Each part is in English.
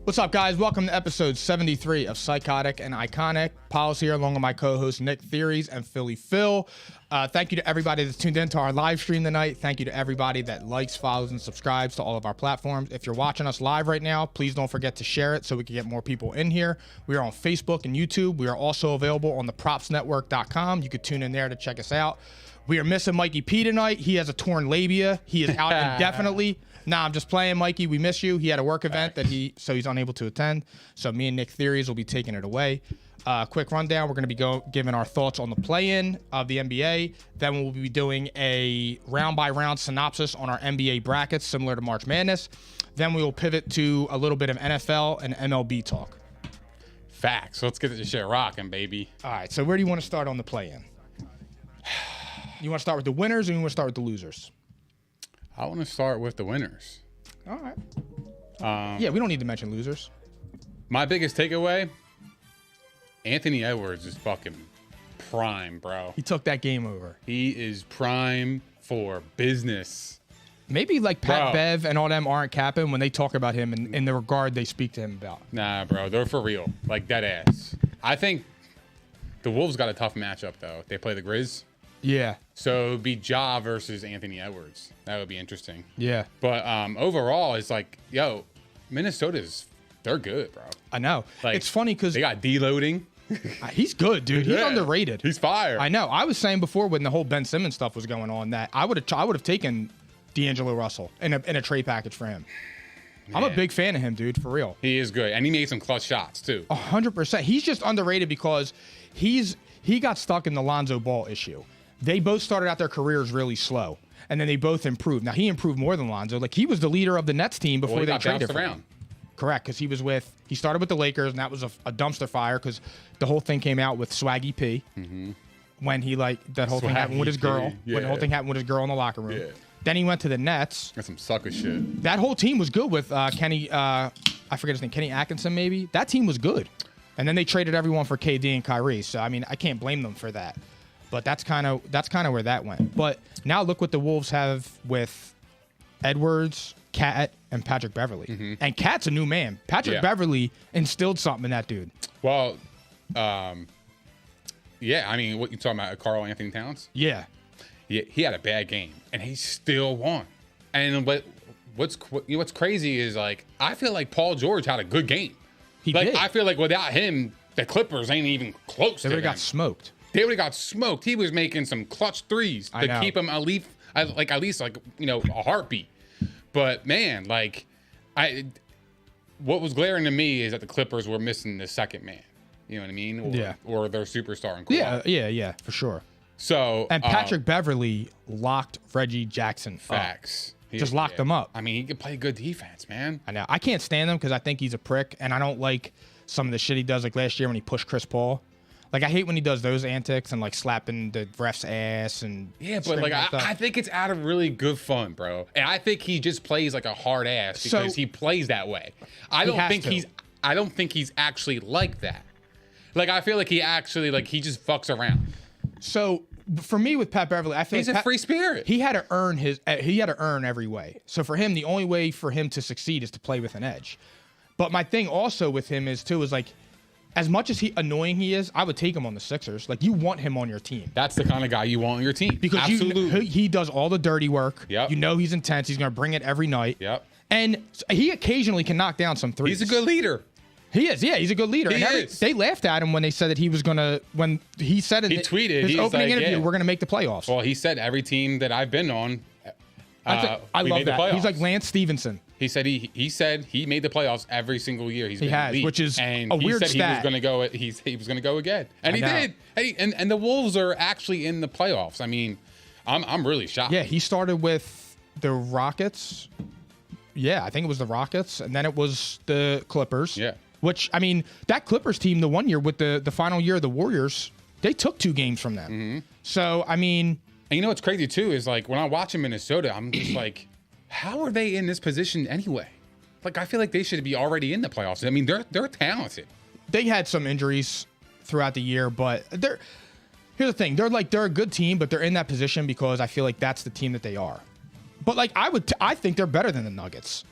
What's up, guys? Welcome to episode 73 of Psychotic and Iconic. Paul's here along with my co-hosts Nick Theories and Philly Phil. Thank you to everybody that's tuned in to our live stream tonight. Thank you to everybody that likes, follows, and subscribes to all of our platforms. If you're watching us live right now, please don't forget to share it so we can get more people in here. We are on Facebook and YouTube. We are also available on the propsnetwork.com. You could tune in there to check us out. We are missing Mikey P tonight. He has a torn labia. He is out indefinitely. Nah, I'm just playing, Mikey. We miss you. He had a work event so he's unable to attend. So me and Nick Theories will be taking it away. Quick rundown. We're going to be giving our thoughts on the play-in of the NBA. Then we'll be doing a round-by-round synopsis on our NBA brackets, similar to March Madness. Then we will pivot to a little bit of NFL and MLB talk. Facts. Let's get this shit rocking, baby. All right. So where do you want to start on the play-in? You want to start with the winners or you want to start with the losers? I want to start with the winners. All right. Yeah, we don't need to mention losers. My biggest takeaway, Anthony Edwards is fucking prime, bro. He took that game over. He is prime for business. Maybe like Pat Bev and all them aren't capping when they talk about him in the regard they speak to him about. Nah, bro. They're for real. Like, dead ass. I think the Wolves got a tough matchup, though. They play the Grizz. Yeah. So it would be Ja versus Anthony Edwards. That would be interesting. Yeah. But overall, it's like, yo, they're good, bro. I know. Like, it's funny because they got deloading. He's good, dude. He's underrated. He's fire. I know. I was saying before when the whole Ben Simmons stuff was going on that I would have taken D'Angelo Russell in a trade package for him. Man. I'm a big fan of him, dude, for real. He is good, and he made some clutch shots too. 100%. He's just underrated because he got stuck in the Lonzo Ball issue. They both started out their careers really slow, and then they both improved. Now, he improved more than Lonzo. Like, he was the leader of the Nets team before they traded for him. Correct, because he started with the Lakers, and that was a dumpster fire because the whole thing came out with Swaggy P when that whole thing happened with his girl. Yeah. When the whole thing happened with his girl in the locker room. Yeah. Then he went to the Nets. That's some sucker shit. That whole team was good with Kenny, I forget his name, Kenny Atkinson maybe. That team was good. And then they traded everyone for KD and Kyrie. So, I mean, I can't blame them for that. But that's kind of where that went. But now look what the Wolves have with Edwards, Cat, and Patrick Beverley. And Cat's a new man. Patrick Beverley instilled something in that dude. Well, yeah. I mean, what you talking about, Karl Anthony Towns? Yeah. He had a bad game, and he still won. And what's crazy is, like, I feel like Paul George had a good game. He did. I feel like without him, the Clippers ain't even close to him. They would have got smoked. They would have got smoked. He was making some clutch threes to keep him at least a heartbeat. But man, what was glaring to me is that the Clippers were missing the second man. You know what I mean? Or their superstar in Kawhi. Yeah, for sure. So and Patrick Beverley locked Reggie Jackson. Facts. Just locked him up. I mean, he could play good defense, man. I know. I can't stand him because I think he's a prick, and I don't like some of the shit he does. Like last year when he pushed Chris Paul. Like, I hate when he does those antics and, like, slapping the ref's ass and... Yeah, but, like, I think it's out of really good fun, bro. And I think he just plays like a hard ass because he plays that way. I don't think he's actually like that. Like, I feel like he actually, like, he just fucks around. So, for me with Pat Beverley, I feel he's a free spirit. He had to earn every way. So, for him, the only way for him to succeed is to play with an edge. But my thing also with him is, like... As much as annoying he is, I would take him on the Sixers. Like, you want him on your team. That's the kind of guy you want on your team. Because he does all the dirty work. Yep. You know he's intense. He's going to bring it every night. Yep. And he occasionally can knock down some threes. He's a good leader. He is. Yeah, he's a good leader. They laughed at him when they said that he was going to, when he said in his opening interview, we're going to make the playoffs. Well, he said every team that I've been on, I love that. He's like Lance Stevenson. He said he made the playoffs every single year he's been in the league. Which is and a weird stat. He was going to go. He was going to go again, and he did. Hey, and the Wolves are actually in the playoffs. I mean, I'm really shocked. Yeah, he started with the Rockets. Yeah, I think it was the Rockets, and then it was the Clippers. Yeah. Which, I mean, that Clippers team, the one year with the final year of the Warriors, they took 2 games from them. So, I mean, and you know what's crazy too is, like, when I watch in Minnesota, I'm just like, how are they in this position anyway? Like, I feel like they should be already in the playoffs. I mean, they're talented. They had some injuries throughout the year, but here's the thing. They're a good team, but they're in that position because I feel like that's the team that they are. But, like, I think they're better than the Nuggets.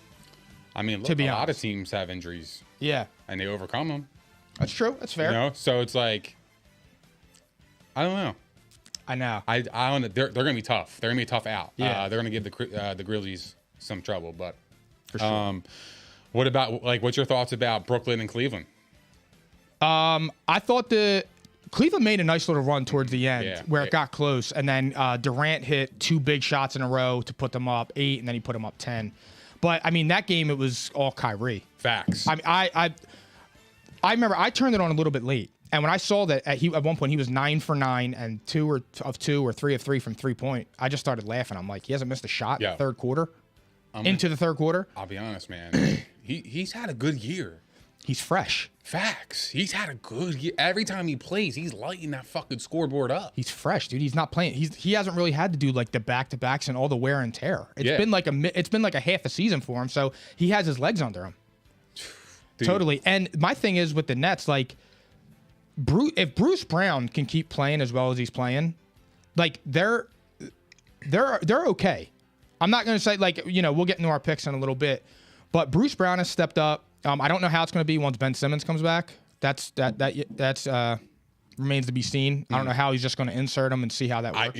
I mean, look, a lot of teams have injuries. Yeah. And they overcome them. That's true. That's fair. You know, so it's like, I don't know. I know. I don't know. They're going to be tough. They're going to be a tough out. Yeah. They're going to give the Grizzlies some trouble. But for sure. What about, like, what's your thoughts about Brooklyn and Cleveland? I thought Cleveland made a nice little run towards the end where it got close, and then Durant hit 2 big shots in a row to put them up 8, and then he put them up 10. But I mean, that game, it was all Kyrie. Facts. I mean, I remember I turned it on a little bit late, and when I saw that at one point he was 9 for 9 and 2 of 2 or 3 of 3 from 3-point, I just started laughing. I'm like, he hasn't missed a shot in the third quarter. Into the third quarter. I'll be honest, man. He's had a good year. He's fresh. Facts. He's had a good year. Every time he plays, he's lighting that fucking scoreboard up. He's fresh, dude. He's not playing. He hasn't really had to do like the back-to-backs and all the wear and tear. It's been like a half a season for him, so he has his legs under him. Dude. Totally. And my thing is with the Nets, like, if Bruce Brown can keep playing as well as he's playing, like they're okay. I'm not going to say, like, you know, we'll get into our picks in a little bit, but Bruce Brown has stepped up. I don't know how it's going to be once Ben Simmons comes back. That's remains to be seen. I don't know how he's just going to insert him and see how that works.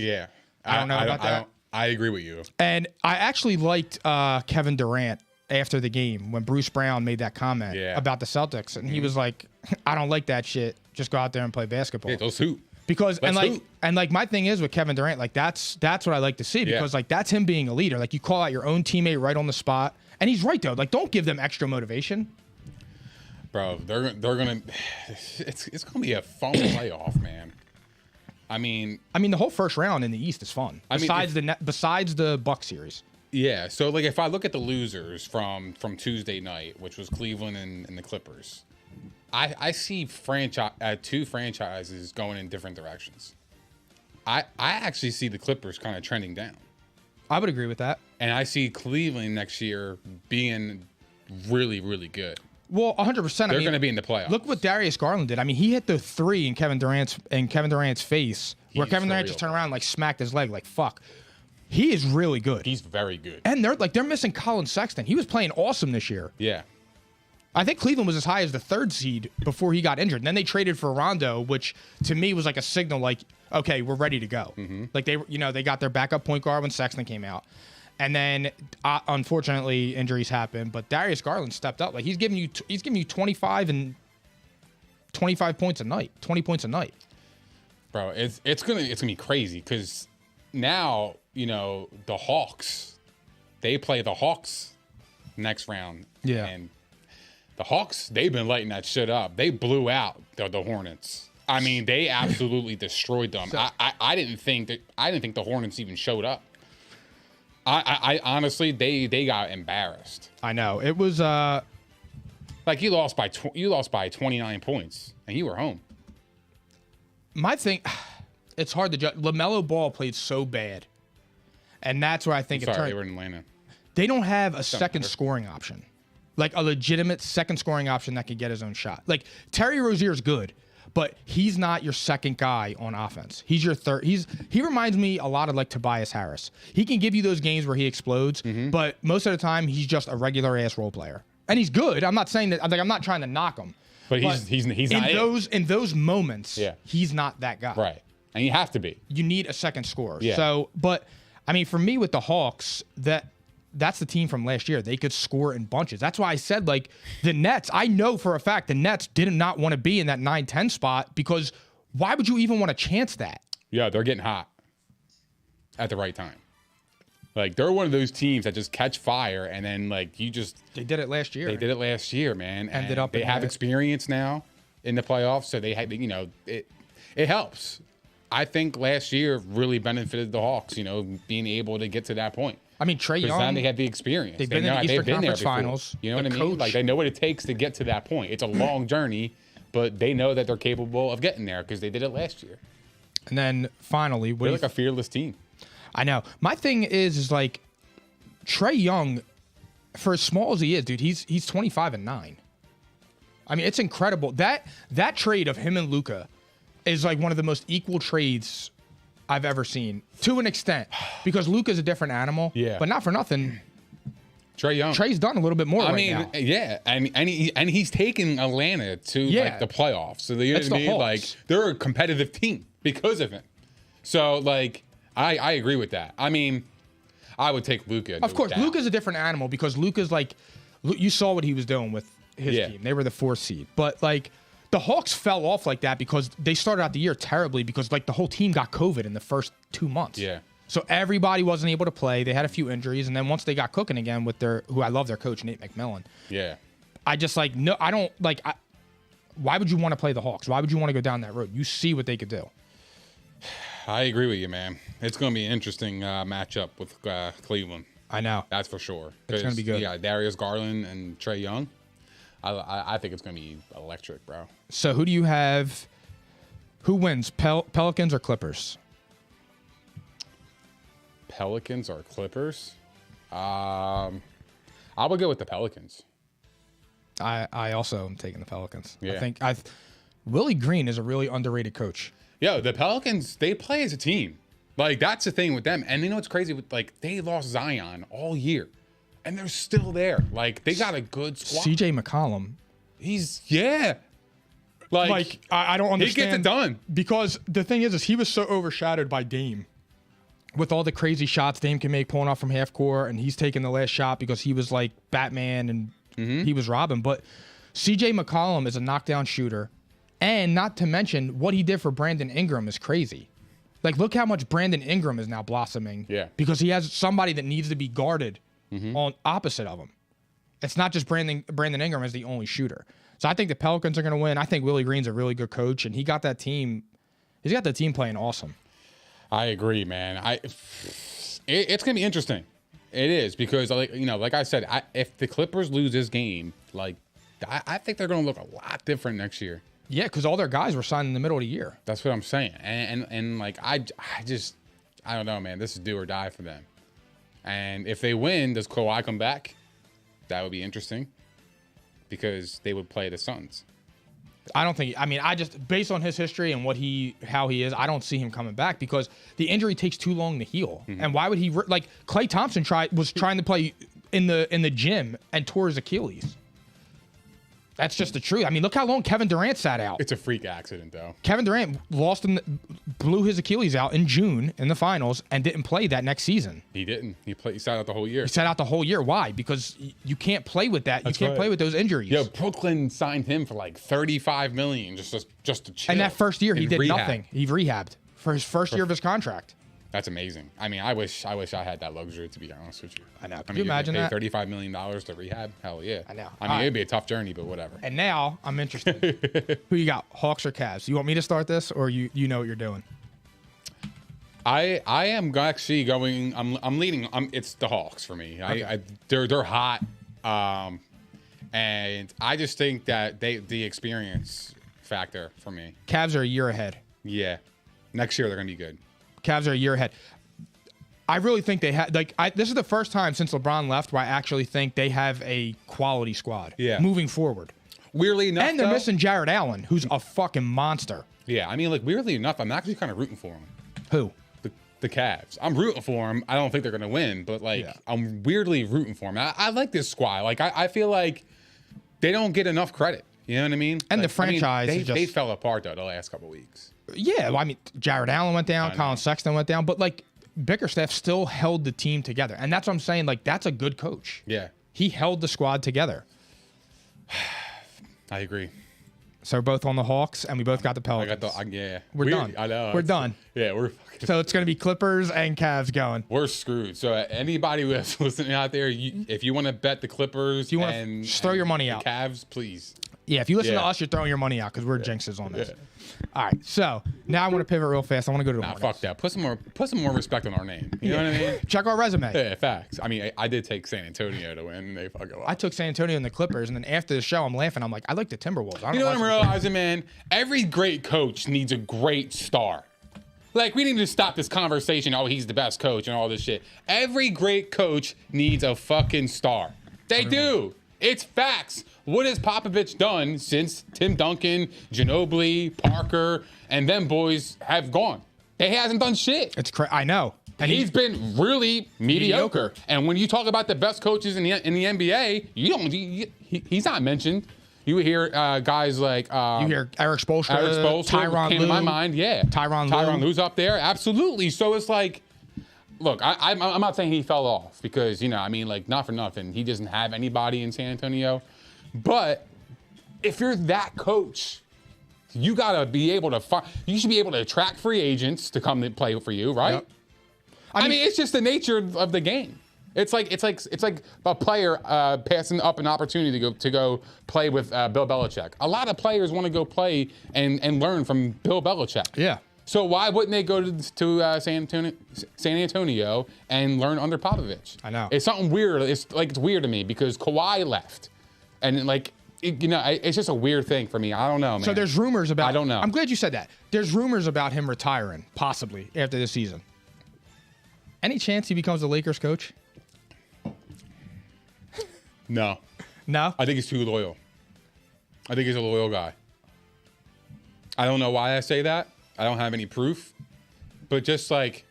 I don't know about that. I agree with you. And I actually liked Kevin Durant after the game when Bruce Brown made that comment about the Celtics, and he was like, "I don't like that shit. Just go out there and play basketball." Yeah, let's hoop. Because and my thing is with Kevin Durant, like that's what I like to see, because like that's him being a leader. Like, you call out your own teammate right on the spot. And he's right, though. Like, don't give them extra motivation. Bro, they're gonna. It's gonna be a fun playoff, man. I mean, the whole first round in the East is fun. Besides the Bucks series. Yeah. So, like, if I look at the losers from Tuesday night, which was Cleveland and the Clippers, I see two franchises going in different directions. I actually see the Clippers kind of trending down. I would agree with that. And I see Cleveland next year being really, really good. Well, 100%. They're going to be in the playoffs. Look what Darius Garland did. I mean, he hit the 3 in Kevin Durant's face, where Kevin Durant just turned around and, like, smacked his leg, like, fuck. He is really good. He's very good. And they're missing Colin Sexton. He was playing awesome this year. Yeah. I think Cleveland was as high as the 3rd seed before he got injured. And then they traded for Rondo, which to me was like a signal, like, okay, we're ready to go. Mm-hmm. Like, they got their backup point guard when Sexton came out. And then, unfortunately, injuries happened. But Darius Garland stepped up. Like, he's giving you 25 and 25 points a night, 20 points a night. Bro, it's gonna be crazy, because now, you know, the Hawks, they play the Hawks next round. Yeah. And the Hawks, they've been lighting that shit up. They blew out the Hornets. I mean, they absolutely destroyed them. So, I didn't think the Hornets even showed up. I honestly, they got embarrassed. I know. It was like you lost by 29 points and you were home. My thing, it's hard to judge. LaMelo Ball played so bad, and that's where I think They were in Atlanta. They don't have a second scoring option, like a legitimate second scoring option that could get his own shot. Like, Terry Rozier's good, but he's not your second guy on offense. He's your third. He reminds me a lot of like Tobias Harris. He can give you those games where he explodes, but most of the time he's just a regular ass role player. And he's good. I'm not saying that. I'm not trying to knock him. But he's not in those moments. He's not that guy. Right. And you have to be. You need a second scorer. Yeah. So, but I mean, for me with the Hawks, that's the team from last year. They could score in bunches. That's why I said, like, the Nets, I know for a fact the Nets did not want to be in that 9-10 spot, because why would you even want to chance that? Yeah, they're getting hot at the right time. Like, they're one of those teams that just catch fire, and then, like, They did it last year. They did it last year, man. They have experience now in the playoffs, so they had, you know, it helps. I think last year really benefited the Hawks, you know, being able to get to that point. I mean, Trae Young. Because now they have the experience. They've been in the Eastern Conference Finals. You know what I mean? Like, they know what it takes to get to that point. It's a long journey, but they know that they're capable of getting there because they did it last year. And then finally, they're like a fearless team. I know. My thing is like Trae Young, for as small as he is, dude, he's 25-9. I mean, it's incredible. That trade of him and Luka is like one of the most equal trades I've ever seen, to an extent, because Luka's a different animal. Yeah. But not for nothing, Trae Young. Trae's done a little bit more now. Yeah, and he's taken Atlanta to like the playoffs. So you know what I mean? Like they're a competitive team because of him. So like I agree with that. I mean, I would take Luka. Of course, Luka's a different animal because Luka's like, you saw what he was doing with his team. They were the 4th seed, but like the Hawks fell off like that because they started out the year terribly because like the whole team got COVID in the first 2 months. Yeah. So everybody wasn't able to play. They had a few injuries, and then once they got cooking again with who I love their coach, Nate McMillan. Yeah. I just like, no, I don't like, why would you want to play the Hawks? Why would you want to go down that road? You see what they could do. I agree with you, man. It's going to be an interesting matchup with Cleveland. I know. That's for sure. It's going to be good. Yeah, Darius Garland and Trae Young. I think it's going to be electric, bro. So who do you have? Who wins, Pelicans or Clippers? Pelicans or Clippers? I would go with the Pelicans. I also am taking the Pelicans. Yeah. I think Willie Green is a really underrated coach. Yo, the Pelicans, they play as a team. Like, that's the thing with them. And you know what's crazy? Like, they lost Zion all year, and they're still there. Like, they got a good squad. CJ McCollum. Like I don't understand. He gets it done. Because the thing is he was so overshadowed by Dame. With all the crazy shots Dame can make pulling off from half court, and he's taking the last shot because he was like Batman and he was Robin. But CJ McCollum is a knockdown shooter. And not to mention what he did for Brandon Ingram is crazy. Like, look how much Brandon Ingram is now blossoming. Yeah. Because he has somebody that needs to be guarded on opposite of him. It's not just Brandon Ingram as the only shooter. So I think the Pelicans are going to win. I think Willie Green's a really good coach, and he's got the team playing awesome. I agree, man. It's going to be interesting. It is because, like I said, if the Clippers lose this game, like I think they're going to look a lot different next year. Yeah, because all their guys were signed in the middle of the year. That's what I'm saying. And like I don't know, man. This is do or die for them. And if they win, does Kawhi come back? That would be interesting because they would play the Suns. I don't think. I mean, based on his history and how he is, I don't see him coming back because the injury takes too long to heal. And why would he? Like Klay Thompson was trying to play in the gym and tore his Achilles. That's just the truth. I mean, look how long Kevin Durant sat out. It's a freak accident, though. Kevin Durant blew his Achilles out in June in the finals and didn't play that next season. He didn't. He sat out the whole year. He sat out the whole year. Why? Because you can't play with that. You can't play with those injuries. Yeah, Brooklyn signed him for like $35 million just to chill. And that first year, he did nothing. He rehabbed for his first year of his contract. That's amazing. I mean, I wish I had that luxury, to be honest with you. I know. Can you imagine that? $35 million to rehab? Hell yeah. I know. I mean, it'd be a tough journey, but whatever. And now I'm interested. Who you got, Hawks or Cavs? You want me to start this, or you know what you're doing? I am actually going. I'm leading. It's the Hawks for me. Okay. They're hot, and I just think that the experience factor for me. Cavs are a year ahead. Yeah, next year they're gonna be good. Cavs are a year ahead. I really think they have, this is the first time since LeBron left where I actually think they have a quality squad moving forward. Weirdly enough, and they're missing Jared Allen, who's a fucking monster. Yeah, I mean, like, weirdly enough, I'm actually kind of rooting for him. Who? The Cavs. I'm rooting for them. I don't think they're going to win, but, I'm weirdly rooting for them. I like this squad. Like, I feel like they don't get enough credit. You know what I mean? And the franchise they fell apart, though, the last couple of weeks. Yeah, well, I mean, Jared Allen went down, Colin Sexton went down, but Bickerstaff still held the team together, and that's what I'm saying. Like, that's a good coach. Yeah, he held the squad together. I agree. So we're both on the Hawks, and we both got the Pelicans. We're done. I know. We're done. Yeah, we're. So it's gonna be Clippers and Cavs going. We're screwed. So anybody who is listening out there, if you want to bet the Clippers, just throw your money out. Cavs, please. Yeah, if you listen to us, you're throwing your money out because we're jinxes on this. Yeah. All right, so now I want to pivot real fast. I want to go to the Hornets. Fuck that. Put some more respect on our name. You know what I mean? Check our resume. Yeah, facts. I mean, I did take San Antonio to win. And they fucking lost. I took San Antonio and the Clippers, and then after the show, I'm laughing. I'm like, I like the Timberwolves. You know what I'm realizing, man? Every great coach needs a great star. Like, we need to stop this conversation. Oh, he's the best coach and all this shit. Every great coach needs a fucking star. They do. It's facts. What has Popovich done since Tim Duncan, Ginobili, Parker, and them boys have gone? He hasn't done shit. I know. And he's been really mediocre. And when you talk about the best coaches in the NBA, he's not mentioned. You hear guys like you hear Eric Spoelstra, Tyronn came Lue. to my mind. Yeah, Tyronn Lue's up there. Absolutely. So it's like, look, I'm not saying he fell off because not for nothing, he doesn't have anybody in San Antonio. But if you're that coach, you gotta be able to find. You should be able to attract free agents to come and play for you, right? Yep. I mean, it's just the nature of the game. It's like a player passing up an opportunity to go play with Bill Belichick. A lot of players want to go play and learn from Bill Belichick. Yeah. So why wouldn't they go to San Antonio and learn under Popovich? I know. It's something weird. It's weird to me because Kawhi left, and it's just a weird thing for me. I don't know, man. So there's rumors about. I don't know. I'm glad you said that. There's rumors about him retiring possibly after this season. Any chance he becomes the Lakers coach? No. No? I think he's too loyal. I think he's a loyal guy. I don't know why I say that. I don't have any proof. But just like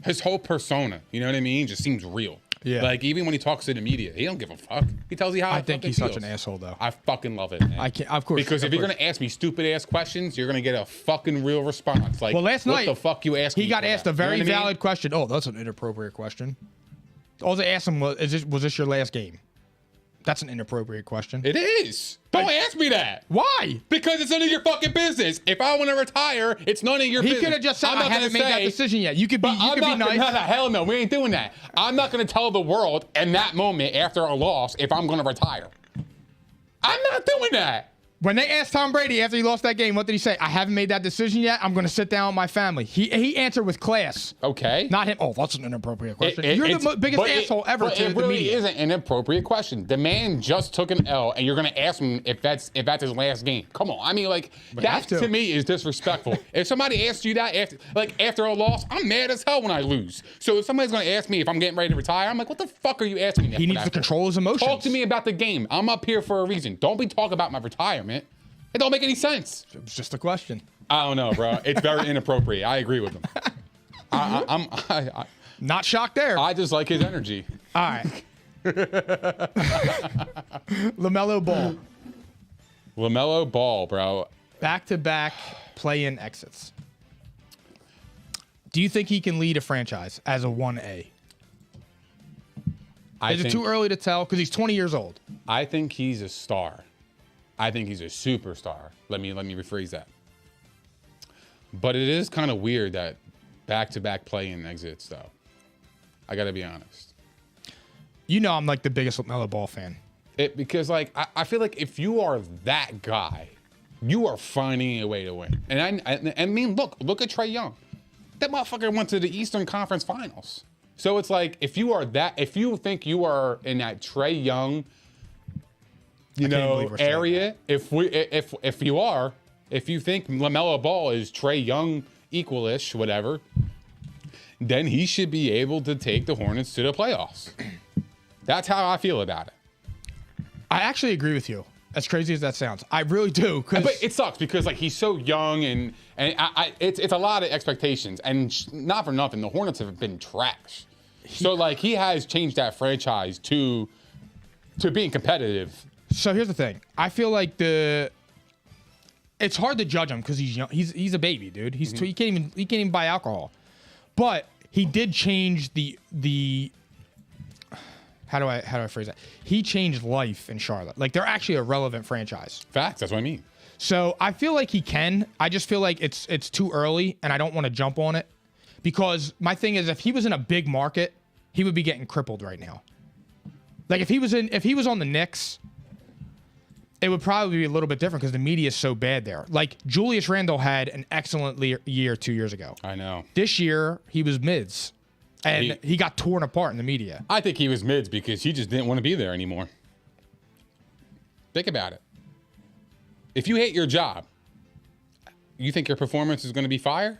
his whole persona, you know what I mean? Just seems real. Yeah. Like even when he talks to the media, he don't give a fuck. He tells you how I think he's feels. such an asshole though. I fucking love it, man. I can't, of course. Because if you're gonna ask me stupid ass questions, you're gonna get a fucking real response. Like, well, last night, what the fuck you asked me? He got asked that? a very You know what I mean? valid question. Oh, that's an inappropriate question. All they asked him was this your last game? That's an inappropriate question. It is. Don't ask me that. Why? Because it's none of your fucking business. If I want to retire, it's none of your business. He could have just said, I haven't made that decision yet. You could be nice. No, hell no. We ain't doing that. I'm not going to tell the world in that moment after a loss if I'm going to retire. I'm not doing that. When they asked Tom Brady after he lost that game, what did he say? I haven't made that decision yet. I'm going to sit down with my family. He answered with class. Okay. Not him. Oh, that's an inappropriate question. You're the biggest asshole ever to the media. It really isn't an inappropriate question. The man just took an L, and you're going to ask him if that's his last game. Come on. I mean, like, that to me is disrespectful. If somebody asks you that after a loss, I'm mad as hell when I lose. So if somebody's going to ask me if I'm getting ready to retire, I'm like, what the fuck are you asking me that? He needs to control his emotions. Talk to me about the game. I'm up here for a reason. Don't be talking about my retirement. It don't make any sense. It was just a question. I don't know, bro. It's very inappropriate. I agree with him. I'm not shocked there. I just like his energy. All right. LaMelo Ball. LaMelo Ball, bro. Back-to-back play-in exits. Do you think he can lead a franchise as a 1A? Is it too early to tell? Because he's 20 years old. I think he's a star. I think he's a superstar. Let me rephrase that. But it is kind of weird that back-to-back play-in exits, though. I got to be honest. You know I'm like the biggest LaMelo Ball fan. Because like I feel like if you are that guy, you are finding a way to win. And I mean, look at Trae Young. That motherfucker went to the Eastern Conference Finals. So it's like if you think you are in that Trae Young, area, if you think LaMelo Ball is Trae Young equal-ish, whatever, then he should be able to take the Hornets to the playoffs. That's how I feel about it. I actually agree with you. As crazy as that sounds, I really do. But it sucks because like he's so young and it's a lot of expectations. And not for nothing, the Hornets have been trash. So like he has changed that franchise to being competitive. So here's the thing. I feel like it's hard to judge him because he's young. He's a baby, dude. He can't even buy alcohol. But he did change the how do I phrase that? He changed life in Charlotte. Like they're actually a relevant franchise. Facts, that's what I mean. So I feel like he can. I just feel like it's too early and I don't want to jump on it. Because my thing is if he was in a big market, he would be getting crippled right now. Like if he was on the Knicks, it would probably be a little bit different because the media is so bad there. Like Julius Randle had an excellent year 2 years ago. I know. This year he was mids. And he got torn apart in the media. I think he was mids because he just didn't want to be there anymore. Think about it. If you hate your job, you think your performance is going to be fire?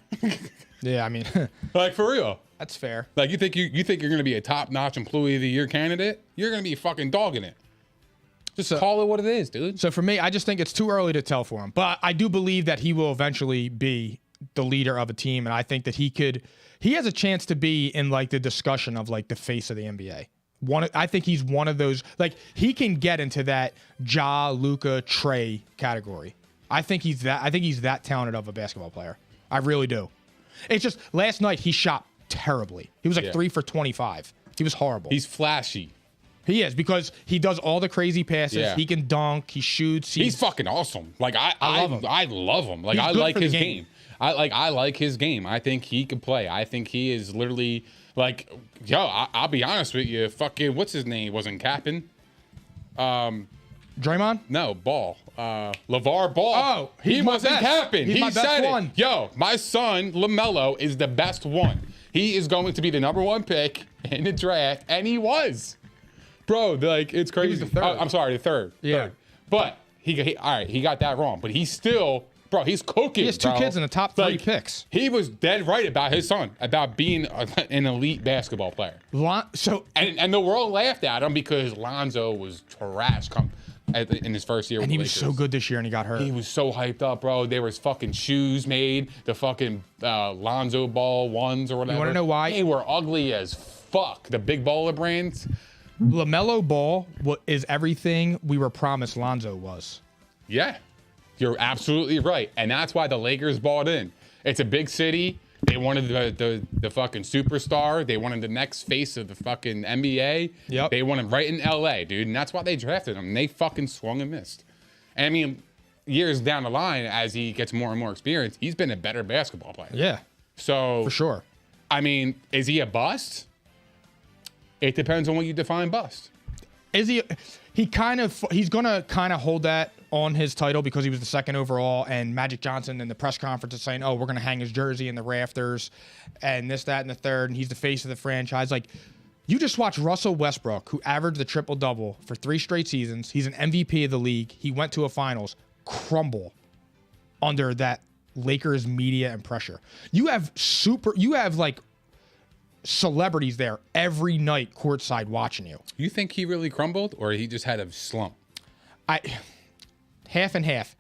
Yeah, I mean, like for real. That's fair. Like you think you're going to be a top-notch employee of the year candidate? You're going to be fucking dogging it. Just call it what it is, dude. So for me, I just think it's too early to tell for him. But I do believe that he will eventually be the leader of a team, and I think that he has a chance to be in like the discussion of like the face of the NBA. I think he's one of those, like he can get into that Ja, Luka, Trey category. I think he's that talented of a basketball player. I really do. It's just last night he shot terribly. He was like 3 for 25. He was horrible. He's flashy. He is, because he does all the crazy passes. Yeah. He can dunk. He shoots. He's fucking awesome. Like I love him. Like I like his game. I like his game. I think he can play. I think he is literally like, yo, I'll be honest with you. Fucking what's his name? Wasn't capping. Draymond? No, Ball. LeVar Ball. Oh, he wasn't capping. He said it. Yo, my son LaMelo is the best one. He is going to be the #1 pick in the draft, and he was. Bro, like it's crazy. He was the third. I'm sorry, the third. Yeah. Third. But he all right, he got that wrong. But he's still, bro, he's cooking. He has 2 kids in the top 3 picks. He was dead right about his son, about being an elite basketball player. And the world laughed at him because Lonzo was trash in his first year. And he was so good this year, and he got hurt. He was so hyped up, bro. There was fucking shoes made, the fucking Lonzo Ball ones or whatever. You want to know why? They were ugly as fuck. The big baller brands. LaMelo Ball is everything we were promised Lonzo was. Yeah, you're absolutely right. And that's why the Lakers bought in. It's a big city. They wanted the fucking superstar. They wanted the next face of the fucking NBA. Yep. They wanted right in LA, dude. And that's why they drafted him. And they fucking swung and missed. And I mean, years down the line, as he gets more and more experience, he's been a better basketball player. Yeah. So for sure. I mean, is he a bust? It depends on what you define bust. Is he? He's gonna kind of hold that on his title because he was the 2nd overall, and Magic Johnson in the press conference is saying, "Oh, we're gonna hang his jersey in the rafters, and this, that, and the third, and he's the face of the franchise." Like, you just watch Russell Westbrook, who averaged the triple-double for 3 straight seasons. He's an MVP of the league. He went to a finals, crumble under that Lakers media and pressure. You have like celebrities there every night courtside watching you. You think he really crumbled, or he just had a slump? Half and half.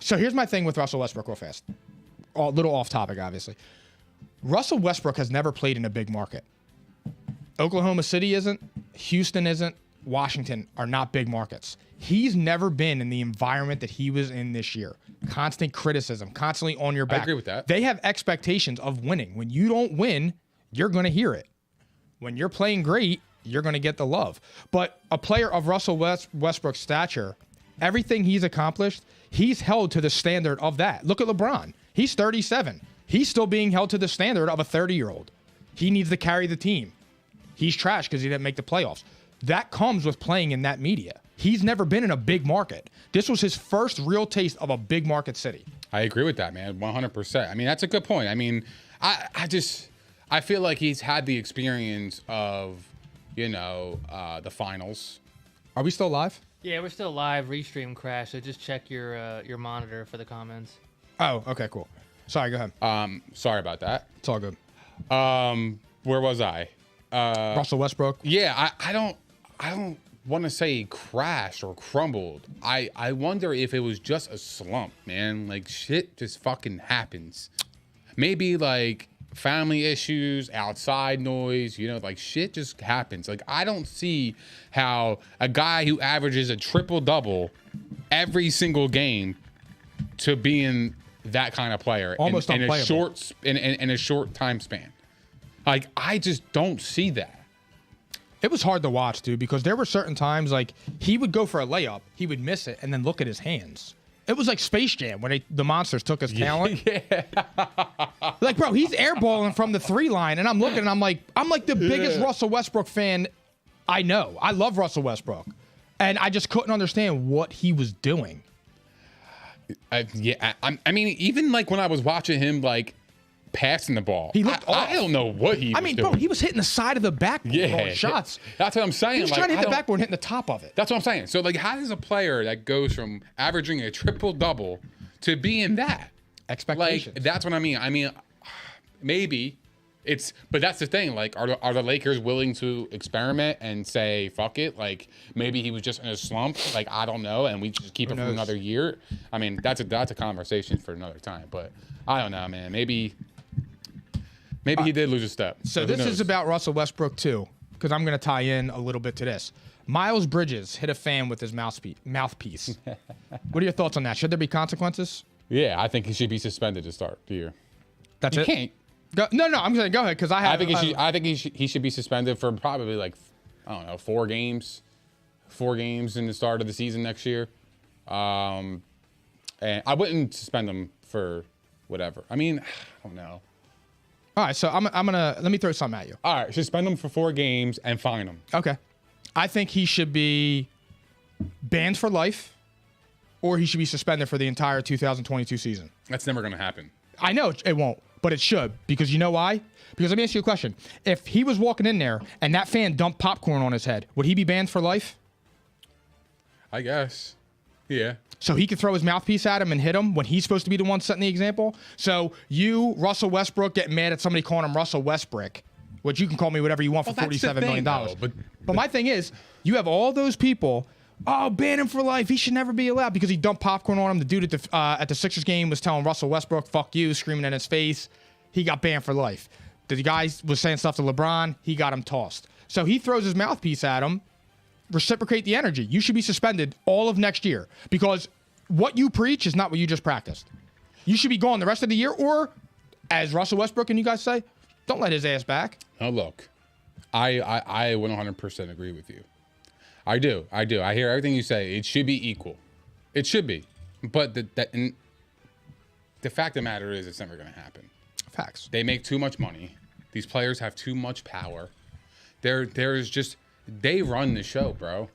So here's my thing with Russell Westbrook real fast. A little off topic, obviously. Russell Westbrook has never played in a big market. Oklahoma City isn't. Houston isn't. Washington are not big markets. He's never been in the environment that he was in this year. Constant criticism, constantly on your back. I agree with that. They have expectations of winning. When you don't win, you're going to hear it. When you're playing great, you're going to get the love. But a player of Russell Westbrook's stature, everything he's accomplished, he's held to the standard of that. Look at LeBron. He's 37. He's still being held to the standard of a 30-year-old. He needs to carry the team. He's trash because he didn't make the playoffs. That comes with playing in that media. He's never been in a big market. This was his first real taste of a big market city. I agree with that, man, 100%. I mean, that's a good point. I mean, I feel like he's had the experience of, the finals. Are we still live? Yeah, we're still live. Restream crashed, so just check your monitor for the comments. Oh, okay, cool. Sorry, go ahead. Sorry about that. It's all good. Where was I? Russell Westbrook. Yeah, I don't want to say crashed or crumbled. I wonder if it was just a slump, man. Like, shit just fucking happens. Maybe like family issues, outside noise, like shit just happens. Like, I don't see how a guy who averages a triple-double every single game to being that kind of player almost in a short time span. Like, I just don't see that. It was hard to watch, dude, because there were certain times, like, he would go for a layup, he would miss it, and then look at his hands. It was like Space Jam when the monsters took his talent. Yeah. Like, bro, he's airballing from the 3 line, and I'm looking, and I'm like the biggest Russell Westbrook fan I know. I love Russell Westbrook, and I just couldn't understand what he was doing. I mean, even like when I was watching him, like, passing the ball, he looked off. I don't know what he was doing. Bro, he was hitting the side of the backboard shots. That's what I'm saying. He was trying to hit the backboard and hitting the top of it. That's what I'm saying. So, like, how does a player that goes from averaging a triple-double to being that? Expectations. Like, that's what I mean. I mean, maybe But that's the thing. Like, are the Lakers willing to experiment and say, fuck it? Like, maybe he was just in a slump. Like, I don't know. And we just keep it for another year. I mean, that's a conversation for another time. But I don't know, man. Maybe he did lose a step. So this is about Russell Westbrook, too, because I'm going to tie in a little bit to this. Miles Bridges hit a fan with his mouthpiece. What are your thoughts on that? Should there be consequences? Yeah, I think he should be suspended to start the year. That's it? You can't. No, I'm saying go ahead because I think he should be suspended for probably like, I don't know, 4 games in the start of the season next year. And I wouldn't suspend him for whatever. I mean, I don't know. All right, so I'm gonna let me throw something at you. All right, suspend him for 4 games and fine him. Okay, I think he should be banned for life, or he should be suspended for the entire 2022 season. That's never gonna happen. I know it won't, but it should, because you know why? Because let me ask you a question. If he was walking in there and that fan dumped popcorn on his head, would he be banned for life? I guess. Yeah. So he could throw his mouthpiece at him and hit him when he's supposed to be the one setting the example? So you, Russell Westbrook, getting mad at somebody calling him Russell Westbrook, which you can call me whatever you want for $47 million. But my thing is, you have all those people, ban him for life. He should never be allowed because he dumped popcorn on him. The dude at the Sixers game was telling Russell Westbrook, fuck you, screaming in his face. He got banned for life. The guy was saying stuff to LeBron. He got him tossed. So he throws his mouthpiece at him. Reciprocate the energy. You should be suspended all of next year because what you preach is not what you just practiced. You should be gone the rest of the year, or as Russell Westbrook and you guys say, don't let his ass back. Oh, look, I 100% agree with you. I do. I hear everything you say. It should be equal. It should be. But the fact of the matter is it's never going to happen. Facts. They make too much money. These players have too much power. They run the show, bro.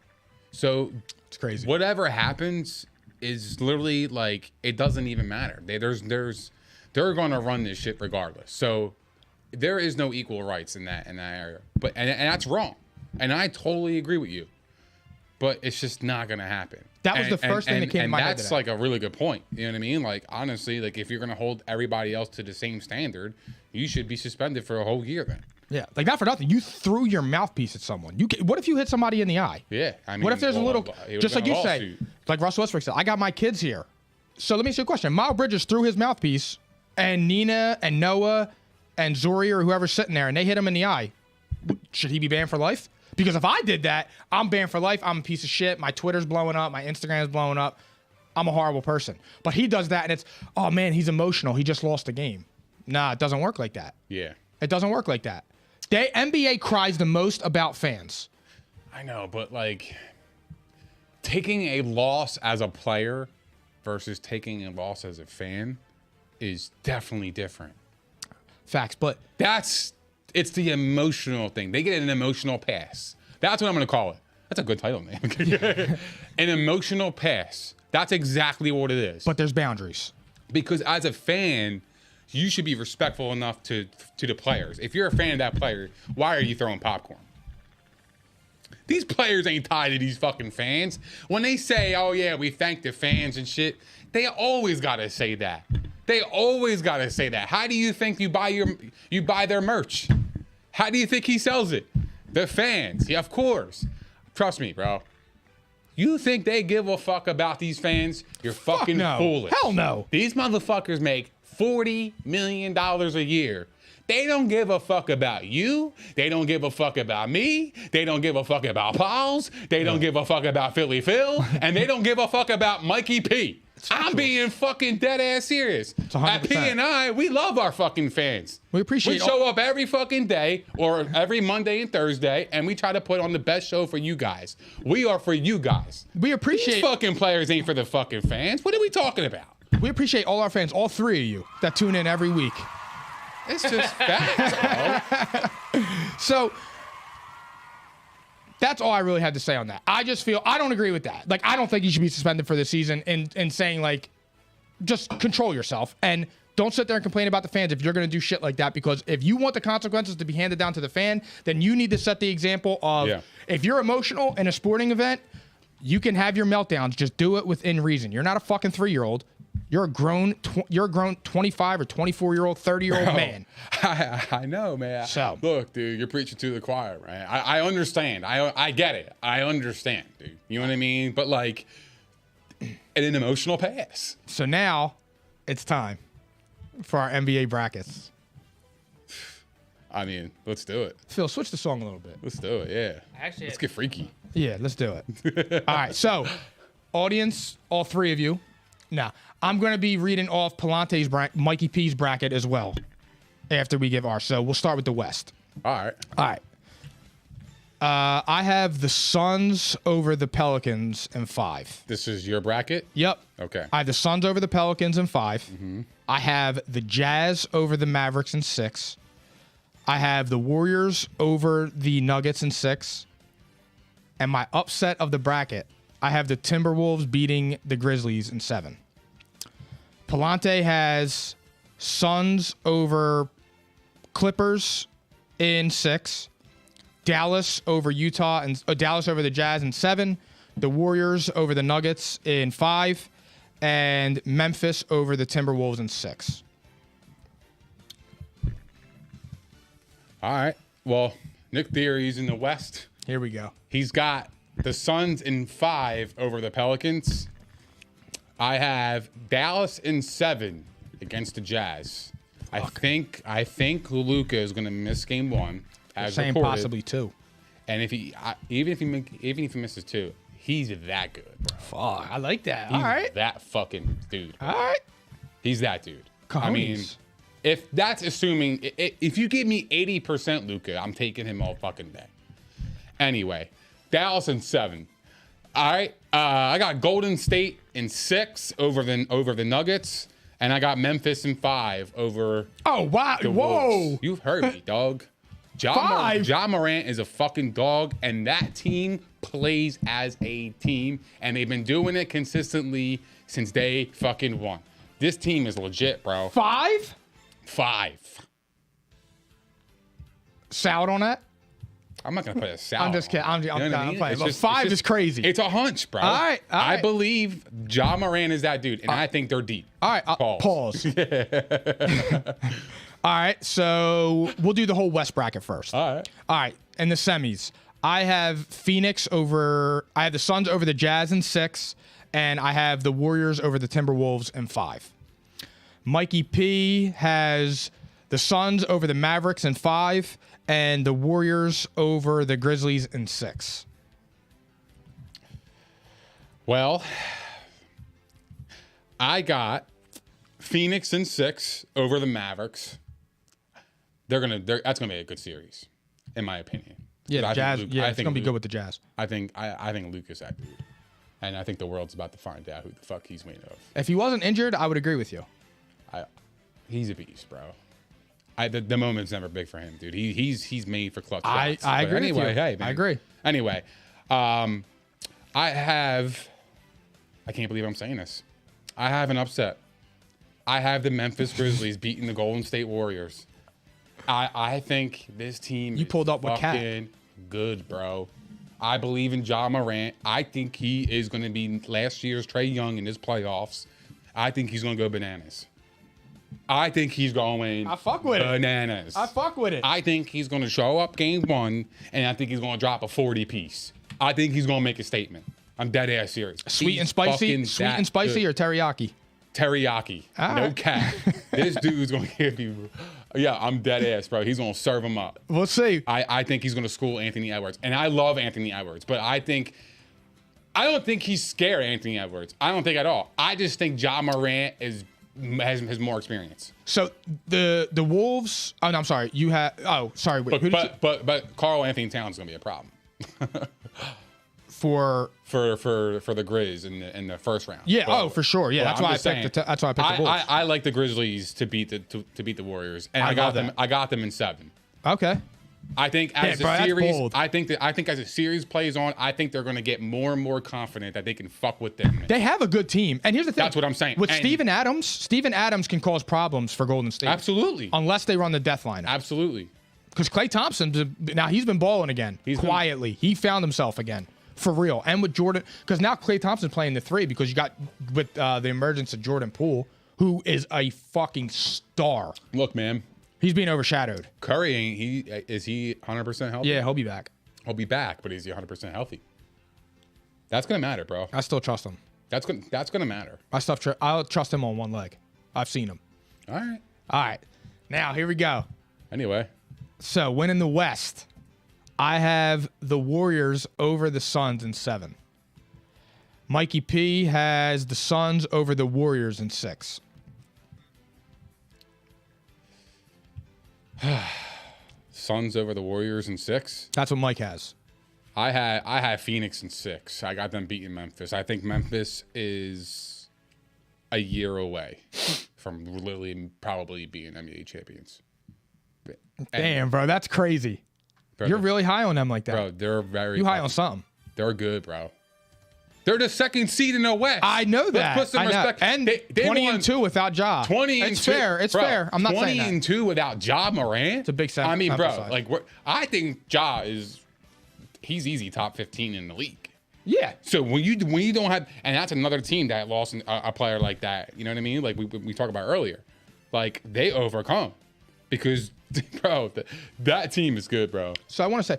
So it's crazy. Whatever happens is literally like, it doesn't even matter. They're going to run this shit regardless. So there is no equal rights in that area. But and that's wrong. And I totally agree with you. But it's just not going to happen. That was the first thing that came to my head. And that's like a really good point. You know what I mean? Like, honestly, like if you're going to hold everybody else to the same standard, you should be suspended for a whole year then. Yeah, like not for nothing. You threw your mouthpiece at someone. What if you hit somebody in the eye? Yeah, I mean, what if there's a little, just like you say, like Russell Westbrook said, I got my kids here. So let me ask you a question. Miles Bridges threw his mouthpiece, and Nina and Noah and Zuri or whoever's sitting there, and they hit him in the eye. Should he be banned for life? Because if I did that, I'm banned for life. I'm a piece of shit. My Twitter's blowing up. My Instagram's blowing up. I'm a horrible person. But he does that, and it's, oh man, he's emotional. He just lost the game. Nah, it doesn't work like that. Yeah, it doesn't work like that. The NBA cries the most about fans. I know, but like taking a loss as a player versus taking a loss as a fan is definitely different. Facts, but it's the emotional thing. They get an emotional pass. That's what I'm going to call it. That's a good title name. An emotional pass. That's exactly what it is. But there's boundaries. Because as a fan, you should be respectful enough to the players. If you're a fan of that player, why are you throwing popcorn? These players ain't tied to these fucking fans. When they say, oh yeah, we thank the fans and shit, they always gotta say that. They always gotta say that. How do you think you buy their merch? How do you think he sells it? The fans. Yeah, of course. Trust me, bro. You think they give a fuck about these fans? You're fucking foolish. Hell no. These motherfuckers make $40 million a year. They don't give a fuck about you. They don't give a fuck about me. They don't give a fuck about Pauls. They don't give a fuck about Philly Phil. And they don't give a fuck about Mikey P. I'm being fucking dead ass serious. At P&I, we love our fucking fans. We appreciate We show up every fucking day or every Monday and Thursday, and we try to put on the best show for you guys. We are for you guys. We appreciate These fucking players ain't for the fucking fans. What are we talking about? We appreciate all our fans, all 3 of you that tune in every week. It's just facts, bro. So that's all I really had to say on that. I just feel I don't agree with that. Like, I don't think you should be suspended for this season and saying, like, just control yourself and don't sit there and complain about the fans if you're going to do shit like that, because if you want the consequences to be handed down to the fan, then you need to set the example of if you're emotional in a sporting event, you can have your meltdowns. Just do it within reason. You're not a fucking 3-year-old. You're a grown 25 or 24-year-old, 30-year-old man. I know, man. So look, dude, you're preaching to the choir, man. I understand. I get it. I understand, dude. You know what I mean? But like, an emotional pass. So now it's time for our NBA brackets. I mean, let's do it. Phil, switch the song a little bit. Let's do it. Yeah. Actually, let's get freaky. Yeah, let's do it. All right. So, audience, all three of you. Now, I'm going to be reading off Palante's Mikey P's bracket as well after we give ours. So, we'll start with the West. All right. All right. I have the Suns over the Pelicans in 5. This is your bracket? Yep. Okay. I have the Suns over the Pelicans in 5. Mm-hmm. I have the Jazz over the Mavericks in 6. I have the Warriors over the Nuggets in 6. And my upset of the bracket, I have the Timberwolves beating the Grizzlies in 7. Palante has Suns over Clippers in 6. Dallas over Utah and Dallas over the Jazz in 7. The Warriors over the Nuggets in 5. And Memphis over the Timberwolves in 6. All right. Well, Nick Theory's in the West. Here we go. He's got the Suns in 5 over the Pelicans. I have Dallas in 7 against the Jazz. I think Luka is going to miss game 1, as saying reported. possibly 2. And if even if he misses 2, he's that good, bro. Fuck, I like that. He's all right, that fucking dude. All right, he's that dude. Cojones. I mean, if that's assuming, if you give me 80% Luka, I'm taking him all fucking day. Anyway, Dallas in 7. All right, I got Golden State in 6 over the Nuggets, and I got Memphis in 5 over. Oh wow! The Whoa! Wolves. You've heard me, dog. Ja Morant is a fucking dog, and that team plays as a team, and they've been doing it consistently since day fucking 1. This team is legit, bro. 5? 5. Salad on that? I'm not gonna put a salad. I'm just kidding. I'm You know what I mean? playing. It's But 5 is crazy. It's a hunch, bro. All right. I believe Ja Morant is that dude, and I think they're deep. All right. Pause. All right. So we'll do the whole West bracket first. All right. All right. In the semis, I have I have the Suns over the Jazz in 6, and I have the Warriors over the Timberwolves in 5. Mikey P has the Suns over the Mavericks in 5, and the Warriors over the Grizzlies in 6. Well, I got Phoenix in 6 over the Mavericks. That's gonna be a good series, in my opinion. Yeah, the Jazz. It's gonna be good with the Jazz. I think Luka's that dude, and I think the world's about to find out who the fuck he's made of. If he wasn't injured, I would agree with you. He's a beast, bro. The moment's never big for him, dude. He's made for clutch shots. I agree. Anyway, with you. hey, man. I agree. Anyway, I can't believe I'm saying this. I have an upset. I have the Memphis Grizzlies beating the Golden State Warriors. I think this team You pulled up with Cat. fucking good, bro. I believe in Ja Morant. I think he is going to be last year's Trae Young in his playoffs. I think he's going to go bananas. I think he's going I fuck with bananas. I fuck with it. I think he's going to show up game 1, and I think he's going to drop a 40 piece. I think he's going to make a statement. I'm dead ass serious. Sweet and spicy or teriyaki? Teriyaki. All no right. cap. This dude's going to give you. Yeah, I'm dead ass, bro. He's going to serve him up. We'll see. I think he's going to school Anthony Edwards. And I love Anthony Edwards, but I don't think he's scared of Anthony Edwards. I don't think at all. I just think Ja Morant has more experience. So the Wolves. Oh no, I'm sorry. You have. Oh, sorry. Wait, But Karl Anthony Towns is going to be a problem. For the Grizz in the first round. Yeah. But, for sure. Yeah. That's why I picked. That's why I picked the Wolves. I like the Grizzlies to beat the Warriors, and I got love them. that. I got them in 7. Okay. I think as bro, the that's series, bold. I think as the series plays on, I think they're going to get more and more confident that they can fuck with them. They have a good team, and here's the thing. That's what I'm saying. With And- Steven Adams can cause problems for Golden State. Absolutely. Unless they run the death lineup. Absolutely. Because Klay Thompson, now he's been balling again. Quietly. He found himself again. For real. And with Jordan, because now Klay Thompson's playing the 3 because you got with the emergence of Jordan Poole, who is a fucking star. Look, man. He's being overshadowed. Curry, is he 100% healthy? Yeah, he'll be back. He'll be back, but is he 100% healthy? That's going to matter, bro. I still trust him. That's gonna matter. I'll trust him on one leg. I've seen him. All right. All right. Now, here we go. Anyway. So, winning the West, I have the Warriors over the Suns in 7. Mikey P has the Suns over the Warriors in 6. Suns over the Warriors in 6. That's what Mike has. I had Phoenix in 6. I got them beating Memphis. I think Memphis is a year away from literally probably being NBA champions. Damn, bro, that's crazy. Bro, you're really high on them like that. Bro, they're very. You high on something? They're good, bro. They're the second seed in the West. I know that. Let's put some respect. And they 20-2 without Ja. 20 It's fair. It's fair. I'm not saying that. 20-2 without Ja Morant. It's a big sample. I mean, bro, size. like I think Ja is. He's easy top 15 in the league. Yeah. So when you don't have, and that's another team that lost a player like that. You know what I mean? Like we talked about earlier. Like they overcome because, bro, that team is good, bro. So I want to say,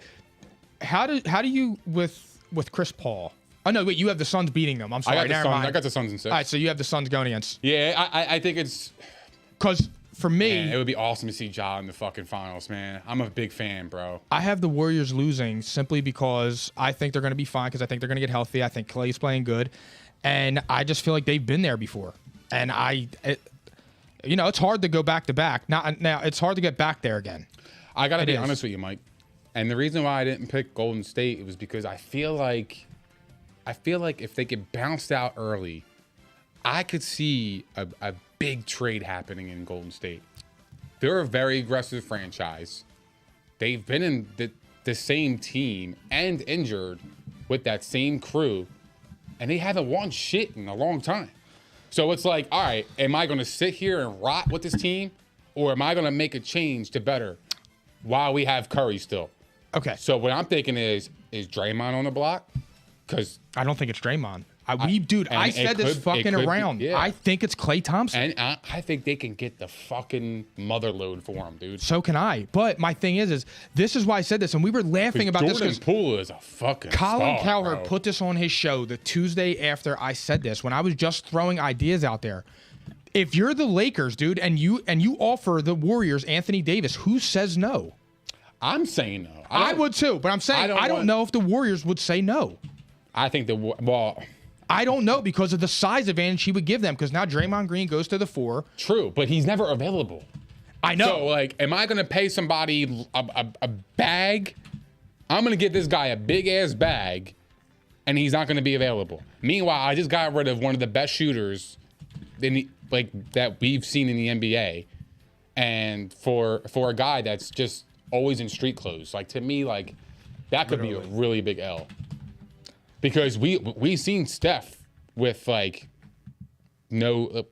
how do you with Chris Paul? Oh no, wait, you have the Suns beating them. I'm sorry. I got the Suns in 6. All right, so you have the Suns going against. Yeah, I think it's because. For me, man, it would be awesome to see Ja in the fucking finals, man. I'm a big fan, bro. I have the Warriors losing simply because I think they're going to be fine because I think they're going to get healthy. I think Clay's playing good, and I just feel like they've been there before. And it's hard to go back to back. Now it's hard to get back there again. I gotta be honest with you, Mike. And the reason why I didn't pick Golden State was because I feel like if they get bounced out early, I could see a big trade happening in Golden State. They're a very aggressive franchise. They've been in the same team and injured with that same crew, and they haven't won shit in a long time. So it's like, all right, am I going to sit here and rot with this team, or am I going to make a change to better while we have Curry still? Okay. So what I'm thinking is Draymond on the block? Because I don't think it's Draymond. I said this fucking around. Yeah. I think it's Klay Thompson. And I think they can get the fucking mother load for him, dude. So can I. But my thing is this is why I said this, and we were laughing about this because Jordan Poole is a fucking Colin star, Cowherd bro. put this on his show the Tuesday after I said this, when I was just throwing ideas out there. If you're the Lakers, dude, and you offer the Warriors Anthony Davis, who says no? I'm saying no. I would too, but I'm saying I don't know if the Warriors would say no. I think I don't know because of the size advantage he would give them, because now Draymond Green goes to the 4. True, but he's never available. I know. So, like, am I going to pay somebody a bag? I'm going to get this guy a big-ass bag, and he's not going to be available. Meanwhile, I just got rid of one of the best shooters that we've seen in the NBA, and for a guy that's just always in street clothes. Like, to me, like, that could be a really big L. Because we seen Steph with no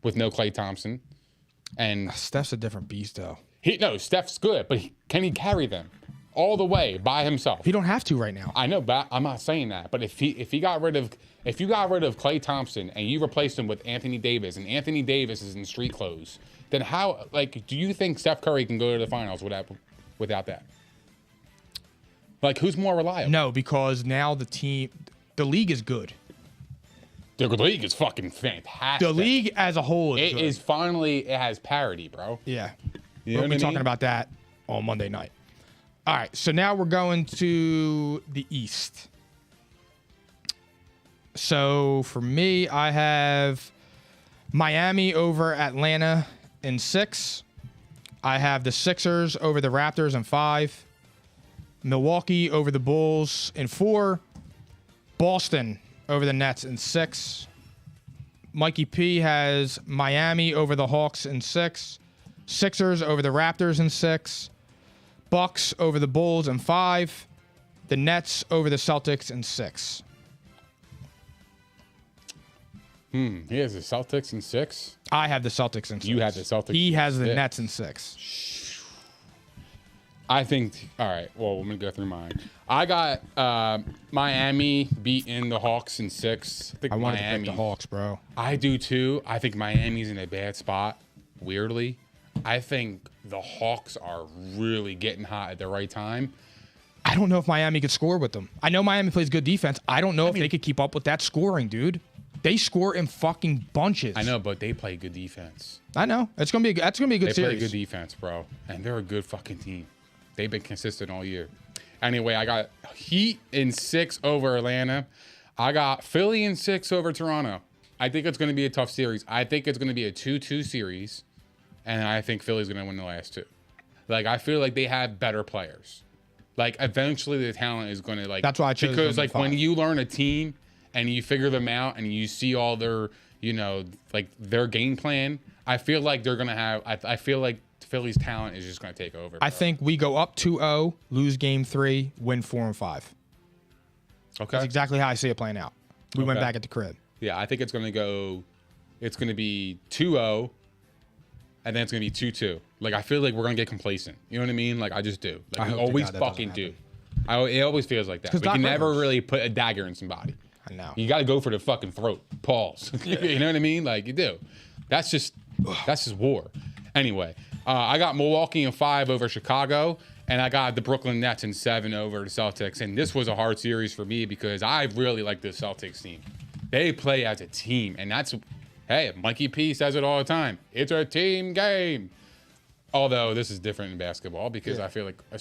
Klay Thompson, and Steph's a different beast though. Steph's good, but can he carry them all the way by himself? He don't have to right now. I know, but I'm not saying that. But if you got rid of Klay Thompson and you replaced him with Anthony Davis, and Anthony Davis is in street clothes, then how do you think Steph Curry can go to the finals without that? Like, who's more reliable? No, because now the league is good. The league is fucking fantastic. The league as a whole is good. It has parity, bro. Yeah. We'll be talking about that on Monday night. All right, so now we're going to the East. So for me, I have Miami over Atlanta in 6. I have the Sixers over the Raptors in 5. Milwaukee over the Bulls in 4. Boston over the Nets in 6. Mikey P has Miami over the Hawks in 6. Sixers over the Raptors in 6. Bucks over the Bulls in 5. The Nets over the Celtics in 6. He has the Celtics in 6? I have the Celtics in 6. You have the Celtics. He has the 6. Nets in 6. I think, all right, well, I'm going to go through mine. I got Miami beating the Hawks in 6. I wanted to pick the Hawks, bro. I do too. I think Miami's in a bad spot, weirdly. I think the Hawks are really getting hot at the right time. I don't know if Miami could score with them. I know Miami plays good defense. I don't know if they could keep up with that scoring, dude. They score in fucking bunches. I know, but they play good defense. I know. That's gonna be a good series. They play good defense, bro. And they're a good fucking team. They've been consistent all year. Anyway, I got Heat in 6 over Atlanta. I got Philly in 6 over Toronto. I think it's going to be a tough series. I think it's going to be a 2-2 series. And I think Philly's going to win the last 2. Like, I feel like they have better players. Like, eventually the talent is going to, like... That's why I chose because, like, 5. when you learn a team and you figure them out and you see all their, you know, like, their game plan, I feel like they're going to have... I feel like Philly's talent is just going to take over. I think we go up 2-0, lose game 3, win 4 and 5. Okay. That's exactly how I see it playing out. We went back at the crib. Yeah, I think it's going to go... It's going to be 2-0, and then it's going to be 2-2. Like, I feel like we're going to get complacent. You know what I mean? Like, I just do. Like, we always fucking do. It always feels like that. We can never really put a dagger in somebody. I know. You got to go for the fucking throat. Pause. You know what I mean? Like, you do. That's just war. Anyway, I got Milwaukee in 5 over Chicago, and I got the Brooklyn Nets in 7 over the Celtics. And this was a hard series for me because I really like the Celtics team. They play as a team, and that's, hey, Mikey P says it all the time. It's a team game. Although this is different in basketball because I feel like a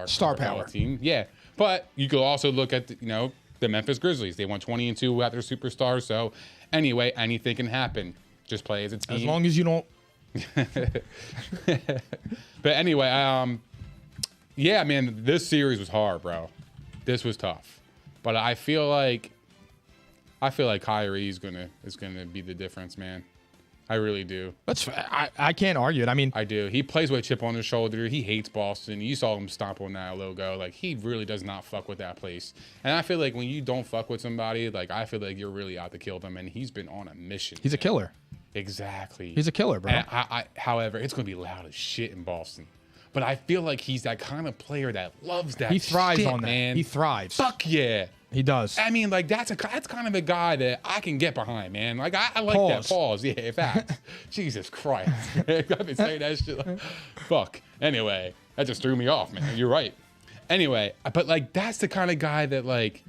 star power team. Yeah, but you could also look at the Memphis Grizzlies. They won 20-2 without their superstars. So anyway, anything can happen. Just play as a team. As long as you don't. But anyway, yeah, man, this series was hard, bro. This was tough, but I feel like Kyrie is gonna be the difference, man. I really do. I can't argue it. I mean, I do. He plays with a chip on his shoulder. He hates Boston. You saw him stomp on that logo. Like, he really does not fuck with that place. And I feel like when you don't fuck with somebody, like, I feel like you're really out to kill them. And he's been on a mission. He's a killer. Exactly. He's a killer, bro. And however, it's going to be loud as shit in Boston. But I feel like he's that kind of player that loves that. He thrives shit, on that. Man. He thrives. Fuck yeah. He does. I mean, like, that's kind of a guy that I can get behind, man. Like, I like that. Pause. Yeah, facts. Jesus Christ. I've been saying that shit. Like, fuck. Anyway, that just threw me off, man. You're right. Anyway, but, like, that's the kind of guy that, like,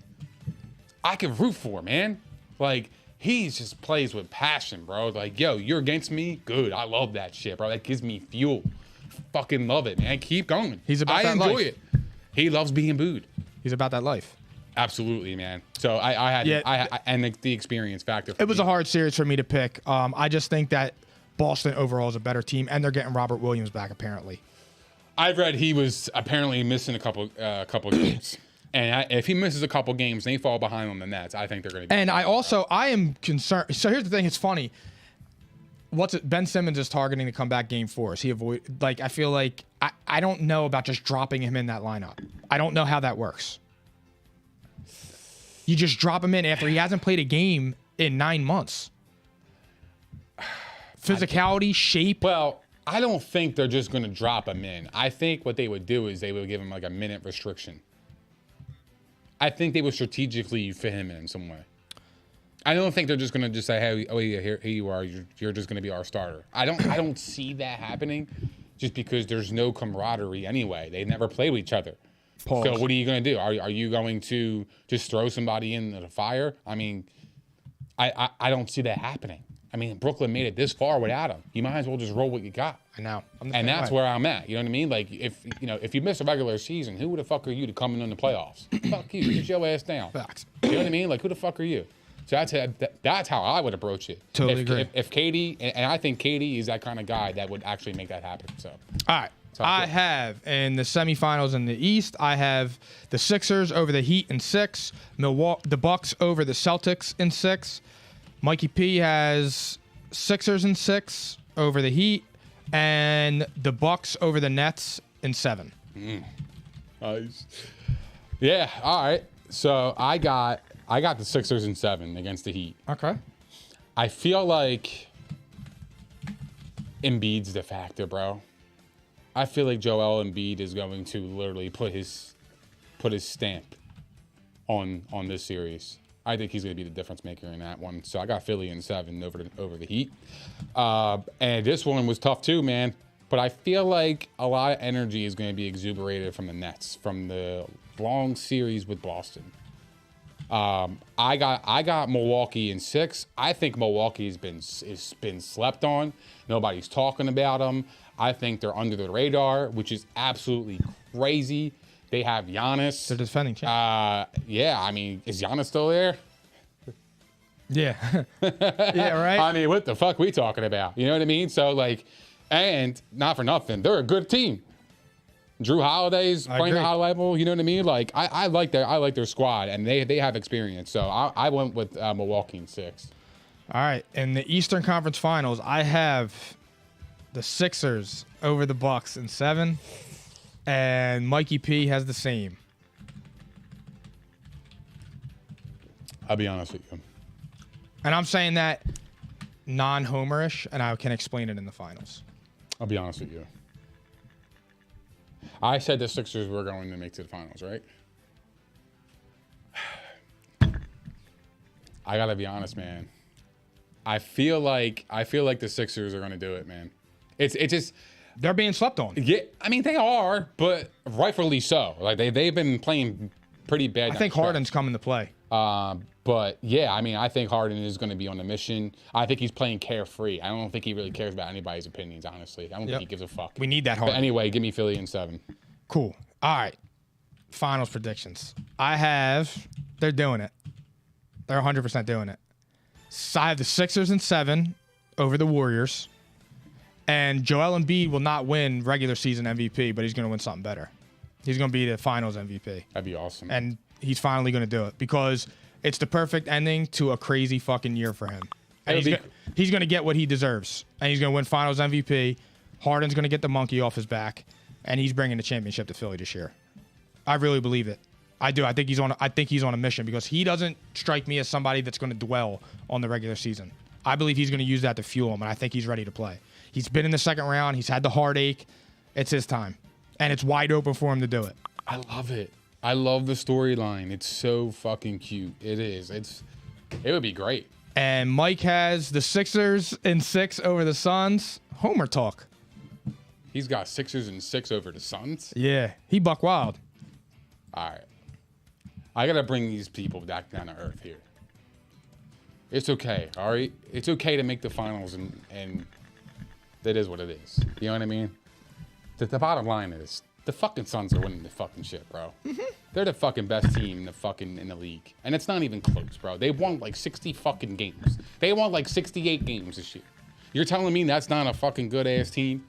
I can root for, man. Like, he just plays with passion, bro. Like, yo, you're against me? Good. I love that shit, bro. That gives me fuel. Fucking love it, man. Keep going. He's about that life. I enjoy it. He loves being booed. He's about that life. Absolutely, man. So I had and the experience factor. It was a hard series for me to pick. I just think that Boston overall is a better team, and they're getting Robert Williams back apparently. I've read he was apparently missing a couple games, and if he misses a couple games, and they fall behind on the Nets, I think they're going to. And I am concerned. So here's the thing. It's funny. Ben Simmons is targeting to come back game 4. Is he I feel like I don't know about just dropping him in that lineup. I don't know how that works. You just drop him in after he hasn't played a game in 9 months. Physicality, shape. Well, I don't think they're just going to drop him in. I think what they would do is they would give him like a minute restriction. I think they would strategically fit him in some way. I don't think they're just going to just say, hey, oh yeah, here you are. You're just going to be our starter. I don't see that happening just because there's no camaraderie anyway. They never play with each other. Pause. So what are you going to do? Are you going to just throw somebody into the fire? I mean, I don't see that happening. I mean, Brooklyn made it this far without him. You might as well just roll what you got. I know. And that's where I'm at. You know what I mean? Like, if you miss a regular season, who the fuck are you to come in the playoffs? Fuck you. Get your ass down. Facts. You know what I mean? Like, who the fuck are you? So that's how I would approach it. Totally agree. If KD, and I think KD is that kind of guy that would actually make that happen. So. All right. I have in the semifinals in the East, I have the Sixers over the Heat in 6, the Bucks over the Celtics in 6. Mikey P has Sixers in 6 over the Heat, and the Bucks over the Nets in 7. Nice. Yeah. All right. So I got the Sixers in 7 against the Heat. Okay. I feel like Embiid's the factor, bro. I feel like Joel Embiid is going to literally put his stamp on this series. I think he's going to be the difference maker in that one. So I got Philly in 7 over the Heat. And this one was tough too, man. But I feel like a lot of energy is going to be exuberated from the Nets from the long series with Boston. I got Milwaukee in 6. I think Milwaukee has been slept on. Nobody's talking about them. I think they're under the radar, which is absolutely crazy. They have Giannis. They're defending champ. Yeah, I mean, is Giannis still there? Yeah. Yeah, right? I mean, what the fuck we talking about? You know what I mean? So, like, and not for nothing, they're a good team. Drew Holiday's playing at a high level. You know what I mean? Like, I like their squad, and they have experience. So I went with Milwaukee in 6. All right. In the Eastern Conference Finals, I have the Sixers over the Bucks in 7. And Mikey P has the same. I'll be honest with you. And I'm saying that non-homerish, and I can explain it in the finals. I'll be honest with you. I said the Sixers were going to make to the finals, right? I gotta be honest, man. I feel like the Sixers are going to do it, man. It's just. They're being slept on. Yeah, I mean, they are, but rightfully so. Like, they've been playing pretty bad. I think Harden's coming to play. But, yeah, I mean, I think Harden is going to be on a mission. I think he's playing carefree. I don't think he really cares about anybody's opinions, honestly. I don't think he gives a fuck. We need that Harden. But anyway, give me Philly in 7. Cool. All right. Finals predictions. They're doing it. They're 100% doing it. So I have the Sixers in 7 over the Warriors. And Joel Embiid will not win regular season MVP, but he's going to win something better. He's going to be the finals MVP. That'd be awesome. And he's finally going to do it because it's the perfect ending to a crazy fucking year for him. And he's going to get what he deserves. And he's going to win finals MVP. Harden's going to get the monkey off his back. And he's bringing the championship to Philly this year. I really believe it. I do. I think he's on a mission because he doesn't strike me as somebody that's going to dwell on the regular season. I believe he's going to use that to fuel him, and I think he's ready to play. He's been in the second round. He's had the heartache. It's his time. And it's wide open for him to do it. I love it. I love the storyline. It's so fucking cute. It is. It would be great. And Mike has the Sixers in 6 over the Suns. Homer talk. He's got Sixers in 6 over the Suns? Yeah. He buck wild. All right. I got to bring these people back down to earth here. It's okay, all right? It's okay to make the finals, and that is what it is. You know what I mean? The bottom line is, the fucking Suns are winning the fucking shit, bro. Mm-hmm. They're the fucking best team in the league. And it's not even close, bro. They won like 60 fucking games. They won like 68 games this year. You're telling me that's not a fucking good-ass team?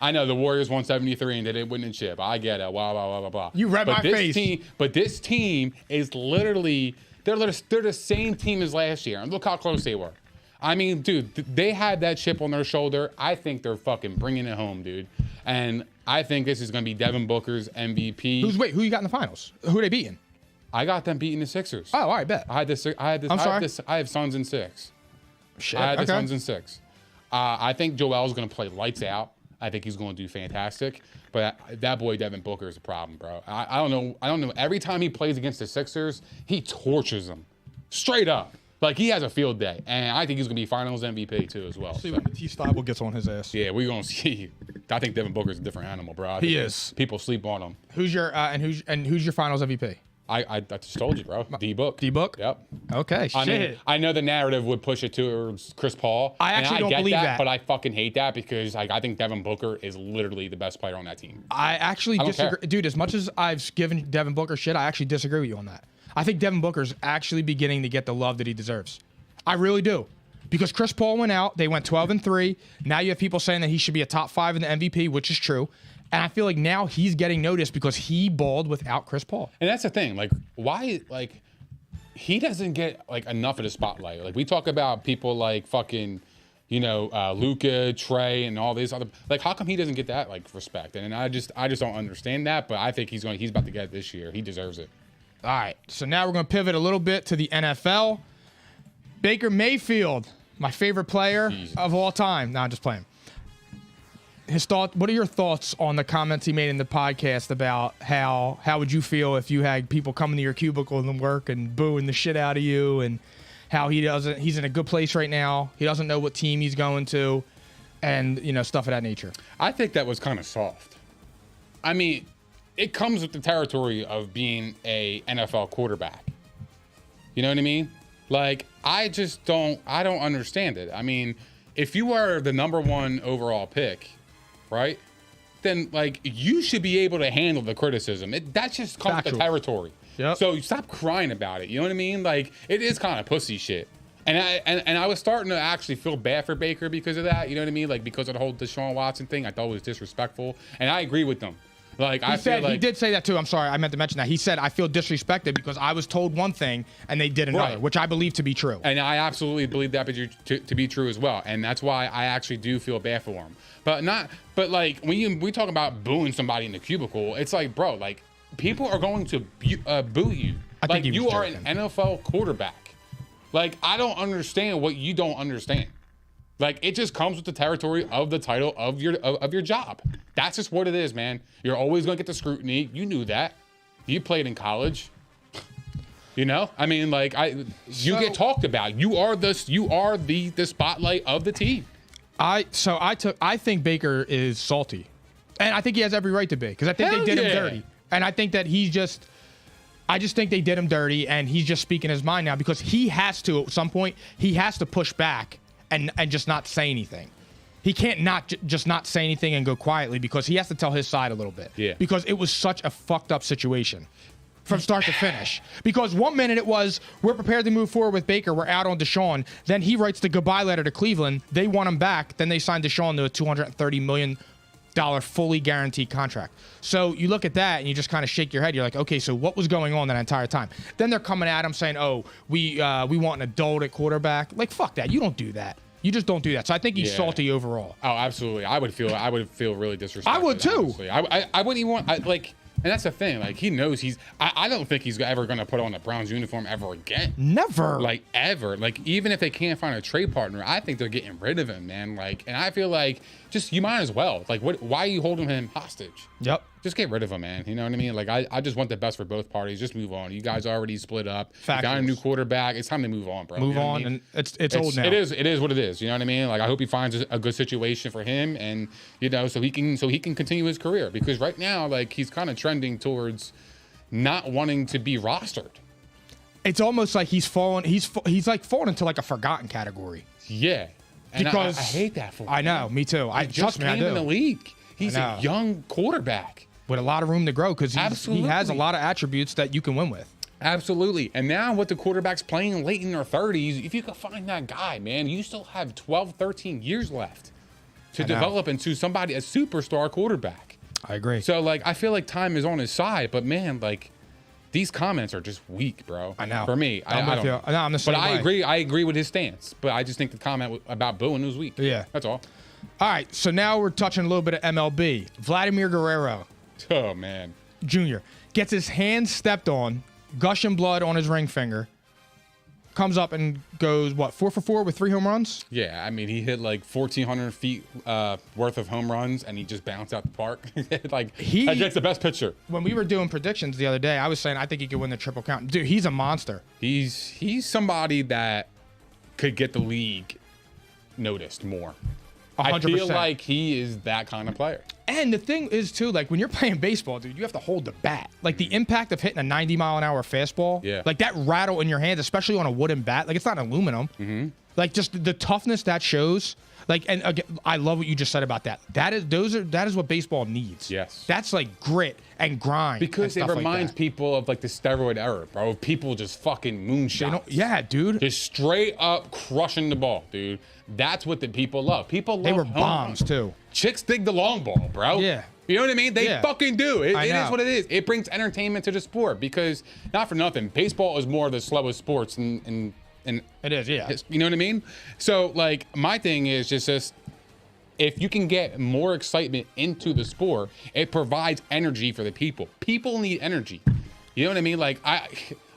I know the Warriors won 73 and they didn't win the chip. I get it. Blah, blah, blah, blah, blah. You read my face. But this team is literally... They're the same team as last year. And look how close they were. I mean, dude, they had that chip on their shoulder. I think they're fucking bringing it home, dude. And I think this is going to be Devin Booker's MVP. Who you got in the finals? Who are they beating? I got them beating the Sixers. Oh, all right, bet. I have Suns in 6. Shit, I had the Suns in 6. I think Joel's going to play lights out. I think he's going to do fantastic. But that boy Devin Booker is a problem, bro. I don't know. Every time he plays against the Sixers, he tortures them. Straight up. Like, he has a field day. And I think he's going to be finals MVP, too, as well. See when T. Stiebel gets on his ass. Yeah, we're going to see. I think Devin Booker's a different animal, bro. He is. People sleep on him. Who's your finals MVP? I just told you, bro. D-Book. D-Book? Yep. Okay, shit. I mean, I know the narrative would push it towards Chris Paul. I actually don't believe that. But I fucking hate that because I think Devin Booker is literally the best player on that team. I actually disagree. Dude, as much as I've given Devin Booker shit, I actually disagree with you on that. I think Devin Booker's actually beginning to get the love that he deserves. I really do. Because Chris Paul went out. They went 12-3. Now you have people saying that he should be a top 5 in the MVP, which is true. And I feel like now he's getting noticed because he balled without Chris Paul. And that's the thing. Like, why, like, he doesn't get, like, enough of the spotlight. Like, we talk about people like fucking, you know, Luka, Trey, and all these other, like, how come he doesn't get that, like, respect? And I just don't understand that, but I think he's about to get it this year. He deserves it. All right. So now we're going to pivot a little bit to the NFL. Baker Mayfield, my favorite player of all time. No, I'm just playing. his thought. What are your thoughts on the comments he made in the podcast about how would you feel if you had people coming to your cubicle and work and booing the shit out of you, and how he's in a good place right now. He doesn't know what team he's going to, and stuff of that nature. I think that was kind of soft. I mean, it comes with the territory of being a NFL quarterback. You know what I mean? Like, I don't understand it. I mean, if you are the number 1 overall pick, right, then, like, you should be able to handle the criticism. That just comes with the territory. Yep. So stop crying about it. You know what I mean? Like, it is kind of pussy shit. And I was starting to actually feel bad for Baker because of that. You know what I mean? Like, because of the whole Deshaun Watson thing, I thought it was disrespectful. And I agree with them. Like, he did say that too. I'm sorry, I meant to mention that. He said, I feel disrespected because I was told one thing and they did another, which I believe to be true. And I absolutely believe that to be true as well. And that's why I actually do feel bad for him. But like, when we talk about booing somebody in the cubicle, it's like, bro, like, people are going to boo you. Like, you are an NFL quarterback. Like, I don't understand what you don't understand. Like, it just comes with the territory of the title of your job. That's just what it is, man. You're always gonna get the scrutiny. You knew that. You played in college. I mean, like, you get talked about. You are the spotlight of the team. I think Baker is salty, and I think he has every right to be, because I think they did him dirty, and I think that I just think they did him dirty, and he's just speaking his mind now, because he has to, at some point, he has to push back and just not say anything. He can't just not say anything and go quietly, because he has to tell his side a little bit. Yeah. Because it was such a fucked up situation from start to finish. Because 1 minute it was, we're prepared to move forward with Baker, we're out on Deshaun. Then he writes the goodbye letter to Cleveland. They want him back. Then they signed Deshaun to a $230 million fully guaranteed contract. So you look at that and you just kind of shake your head. You're like, okay, so what was going on that entire time? Then they're coming at him saying, oh, we want an adult at quarterback. Like, fuck that. You don't do that. You just don't do that. So I think he's salty overall. Oh, absolutely. I would feel really disrespected. I would too. Honestly. I wouldn't even want, and that's the thing. Like, he knows I don't think he's ever going to put on a Browns uniform ever again. Never. Like, ever. Like, even if they can't find a trade partner, I think they're getting rid of him, man. Like, and I feel like you might as well. Like, why are you holding him hostage? Yep. Just get rid of him, man. You know what I mean? Like, I just want the best for both parties. Just move on. You guys already split up. You got a new quarterback. It's time to move on, bro. Move on, and it's old now. It is what it is. You know what I mean? Like, I hope he finds a good situation for him, and so he can continue his career, because right now, like, he's kind of trending towards not wanting to be rostered. It's almost like he's fallen like fallen into like a forgotten category. Yeah. And because I hate that for him. I know, me too. I just came in the league. He's a young quarterback with a lot of room to grow, because he has a lot of attributes that you can win with. Absolutely. And now with the quarterbacks playing late in their 30s, if you can find that guy, man, you still have 12, 13 years left to develop into a superstar quarterback. I agree. So, like, I feel like time is on his side, but man, like, these comments are just weak, bro. I know. For me, I'm the same way. I agree with his stance, but I just think the comment about booing was weak. Yeah. That's all. All right, so now we're touching a little bit of MLB. Vladimir Guerrero Oh, man. Jr. gets his hand stepped on, gushing blood on his ring finger, comes up and goes, 4 for 4 with 3 home runs? Yeah, I mean, he hit like 1,400 feet worth of home runs, and he just bounced out the park. That's the best pitcher. When we were doing predictions the other day, I was saying I think he could win the triple count. Dude, he's a monster. He's somebody that could get the league noticed more. 100%. I feel like he is that kind of player. And the thing is, too, like, when you're playing baseball, dude, you have to hold the bat. Like, the impact of hitting a 90-mile-an-hour fastball, like, that rattle in your hands, especially on a wooden bat, like, it's not aluminum. Mm-hmm. Like, just the toughness that shows. Like, and again, I love what you just said about that. That is what baseball needs. Yes. That's like grit and grind. Because it reminds people of like the steroid era, bro. People just fucking moonshots. Yeah, dude. Just straight up crushing the ball, dude. That's what the people love. They were bombs too. Chicks dig the long ball, bro. Yeah. You know what I mean? They fucking do. It is what it is. It brings entertainment to the sport, because not for nothing, baseball is more of the slowest sports and it is, yeah. You know what I mean? So, like, my thing is just if you can get more excitement into the sport, it provides energy for the people. People need energy. You know what I mean? Like,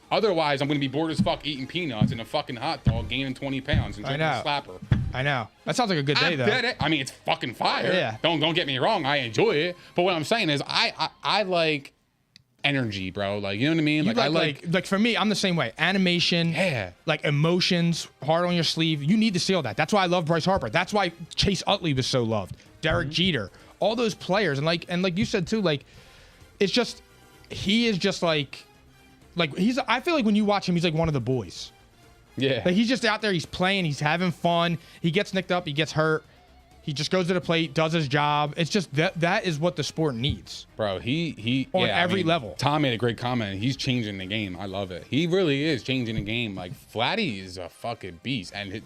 otherwise, I'm going to be bored as fuck eating peanuts and a fucking hot dog, gaining 20 pounds and drinking a slapper. I know. That sounds like a good day, though. I mean, it's fucking fire. Yeah. Don't get me wrong. I enjoy it. But what I'm saying is I like energy, bro. Like, you know what I mean? Like, I like for me, I'm the same way. Animation, like emotions, heart on your sleeve. You need to see all that. That's why I love Bryce Harper. That's why Chase Utley was so loved. Derek Jeter, all those players, and like you said too, like it's just he is just like he's. I feel like when you watch him, he's like one of the boys. Yeah. Like he's just out there, he's playing, he's having fun. He gets nicked up, he gets hurt. He just goes to the plate, does his job. It's just that is what the sport needs. Bro, he on every level. Tom made a great comment. He's changing the game. I love it. He really is changing the game. Like, Vladdy is a fucking beast. And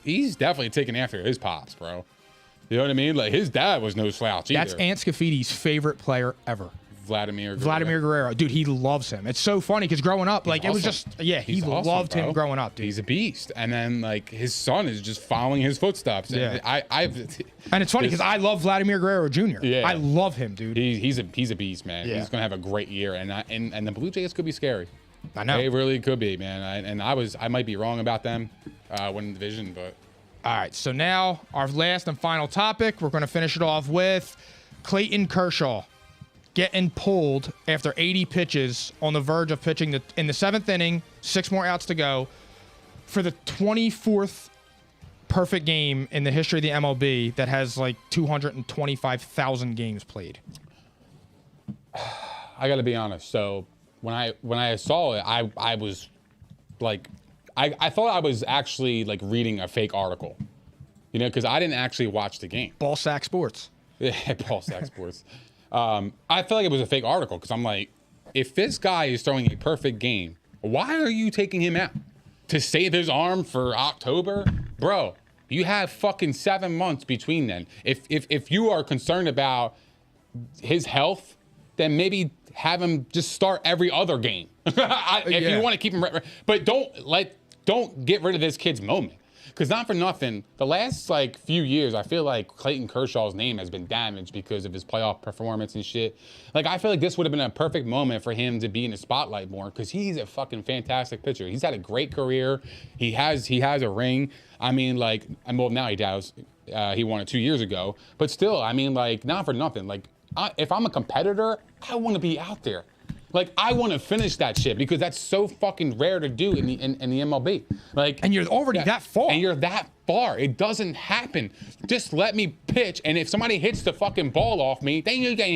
he's definitely taking after his pops, bro. You know what I mean? Like, his dad was no slouch either. That's Ant Scaffidi's favorite player ever. Vladimir Guerrero. Dude, he loves him. It's so funny because growing up, like, it was just, he loved him growing up, dude. He's a beast. And then, like, his son is just following his footsteps. Yeah. And and it's funny because I love Vladimir Guerrero Jr. Yeah. I love him, dude. He's a beast, man. Yeah. He's going to have a great year. And the Blue Jays could be scary. I know. They really could be, man. I might be wrong about them winning the division, but. All right, so now our last and final topic, we're going to finish it off with Clayton Kershaw getting pulled after 80 pitches on the verge of pitching in the 7th inning, 6 more outs to go, for the 24th perfect game in the history of the MLB that has like 225,000 games played. I got to be honest. So when I saw it, I was like, I thought I was actually like reading a fake article, you know, because I didn't actually watch the game. Ballsack Sports. Yeah, Ballsack Sports. I feel like it was a fake article because I'm like, if this guy is throwing a perfect game, why are you taking him out? To save his arm for October? Bro, you have fucking 7 months between then. If you are concerned about his health, then maybe have him just start every other game. If you want to keep him, but don't get rid of this kid's moment. Because not for nothing, the last like few years, I feel like Clayton Kershaw's name has been damaged because of his playoff performance and shit. Like, I feel like this would have been a perfect moment for him to be in the spotlight more because he's a fucking fantastic pitcher. He's had a great career. He has a ring. I mean, like, well, now he does. He won it 2 years ago. But still, I mean, like, not for nothing. Like, if I'm a competitor, I want to be out there. Like, I want to finish that shit because that's so fucking rare to do in the MLB. Like, and you're already that far. And you're that far. It doesn't happen. Just let me pitch, and if somebody hits the fucking ball off me, then you can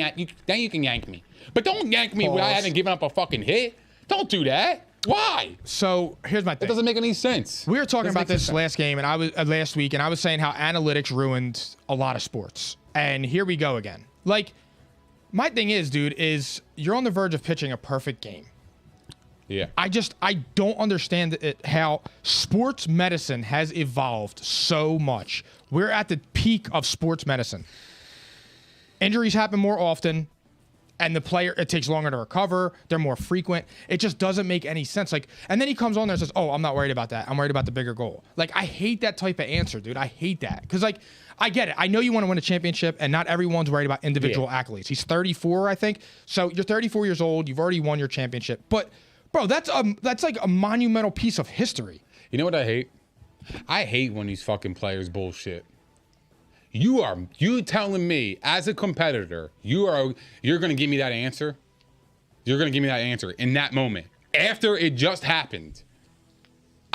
yank me. But don't yank me when I haven't given up a fucking hit. Don't do that. Why? So here's my thing. It doesn't make any sense. We were talking about this last game, and I was last week, and I was saying how analytics ruined a lot of sports. And here we go again. Like, my thing is, dude, is you're on the verge of pitching a perfect game. Yeah. I don't understand how sports medicine has evolved so much. We're at the peak of sports medicine. Injuries happen more often, and it takes longer to recover. They're more frequent. It just doesn't make any sense. Like, and then he comes on there and says, "Oh, I'm not worried about that. I'm worried about the bigger goal." Like, I hate that type of answer, dude. I hate that because, like, I get it. I know you want to win a championship, and not everyone's worried about individual accolades. He's 34, I think. So you're 34 years old. You've already won your championship. But, bro, that's like a monumental piece of history. You know what I hate? I hate when these fucking players bullshit. You telling me as a competitor, you're gonna give me that answer? You're gonna give me that answer in that moment after it just happened?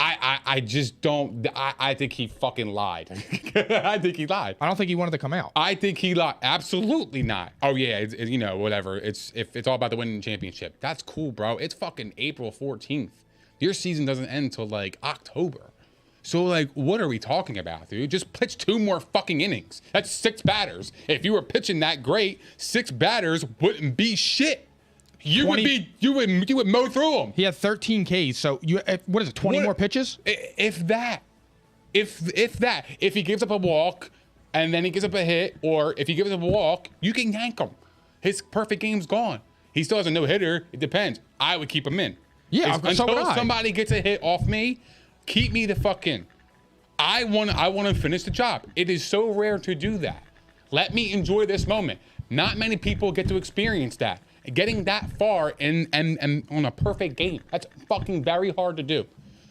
I just don't. I think he fucking lied. I think he lied. I don't think he wanted to come out. I think he lied. Absolutely not. Oh yeah, you know, whatever. If it's all about the winning championship, that's cool, bro. It's fucking April 14th. Your season doesn't end until like October. So, like, what are we talking about, dude? Just pitch 2 more fucking innings. That's 6 batters. If you were pitching that great, 6 batters wouldn't be shit. You would mow through them. He had 13 Ks. So what is it? 20 more pitches? If that. If that. If he gives up a walk and then he gives up a hit, or if he gives up a walk, you can yank him. His perfect game's gone. He still has a no-hitter. It depends. I would keep him in. Yeah, until somebody gets a hit off me, keep me the fuck in. I want to finish the job. It is so rare to do that. Let me enjoy this moment. Not many people get to experience that. Getting that far and on a perfect game, that's fucking very hard to do.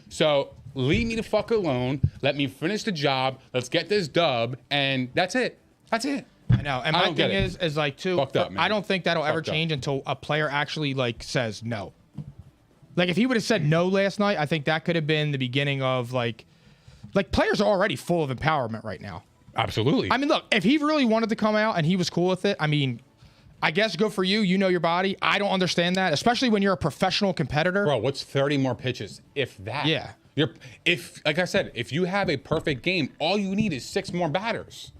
So leave me the fuck alone. Let me finish the job. Let's get this dub, and that's it. That's it. I know. And my thing is like, too, Fucked up, man. I don't think that'll ever change until a player actually, like, says no. Like, if he would have said no last night, I think that could have been the beginning of, like, players are already full of empowerment right now. Absolutely. I mean, look, if he really wanted to come out and he was cool with it, I mean, I guess good for you. You know your body. I don't understand that, especially when you're a professional competitor. Bro, what's 30 more pitches, if that? Yeah. Like I said, if you have a perfect game, all you need is 6 more batters.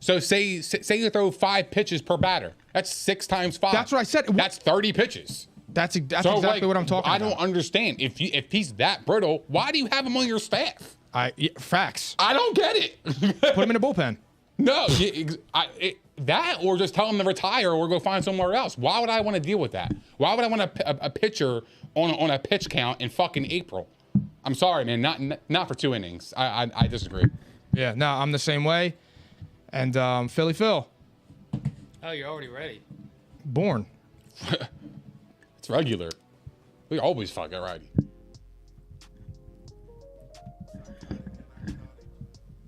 So say you throw 5 pitches per batter. That's 6 times 5. That's what I said. That's 30 pitches. That's exactly what I'm talking about. I don't understand. If he's that brittle, why do you have him on your staff? Facts. I don't get it. Put him in a bullpen. No, that or just tell him to retire or go find somewhere else. Why would I want to deal with that? Why would I want a pitcher on a pitch count in fucking April? I'm sorry, man. Not for 2 innings. I disagree. Yeah, no, I'm the same way. And Philly Phil. Oh, you're already ready. Born. It's regular. We always fucking ready.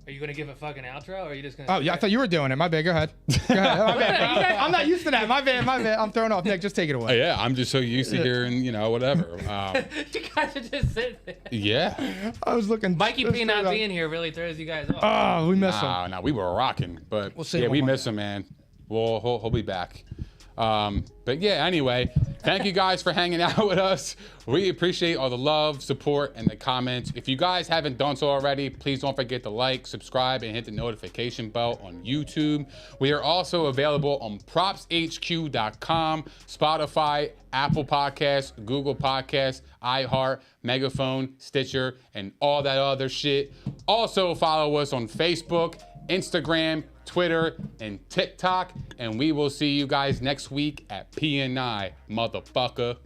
Are you gonna give a fucking outro, or are you just gonna? Oh yeah, I thought you were doing it. My bad. Go ahead. Go ahead. My bad. I'm not used to that. My bad. I'm thrown off. Nick, just take it away. Yeah, I'm just so used to hearing, whatever. You guys are just sitting there. Yeah. I was looking. Mikey P not being here really throws you guys off. Oh, we miss him. No, we were rocking, but we'll see. Yeah, we miss him, man. He'll be back. But yeah, anyway, thank you guys for hanging out with us. We appreciate all the love, support, and the comments. If you guys haven't done so already, please don't forget to like, subscribe, and hit the notification bell on YouTube. We are also available on propshq.com, Spotify, Apple Podcasts, Google Podcasts, iHeart, Megaphone, Stitcher, and all that other shit. Also follow us on Facebook, Instagram, Twitter, and TikTok, and we will see you guys next week at PNI, motherfucker.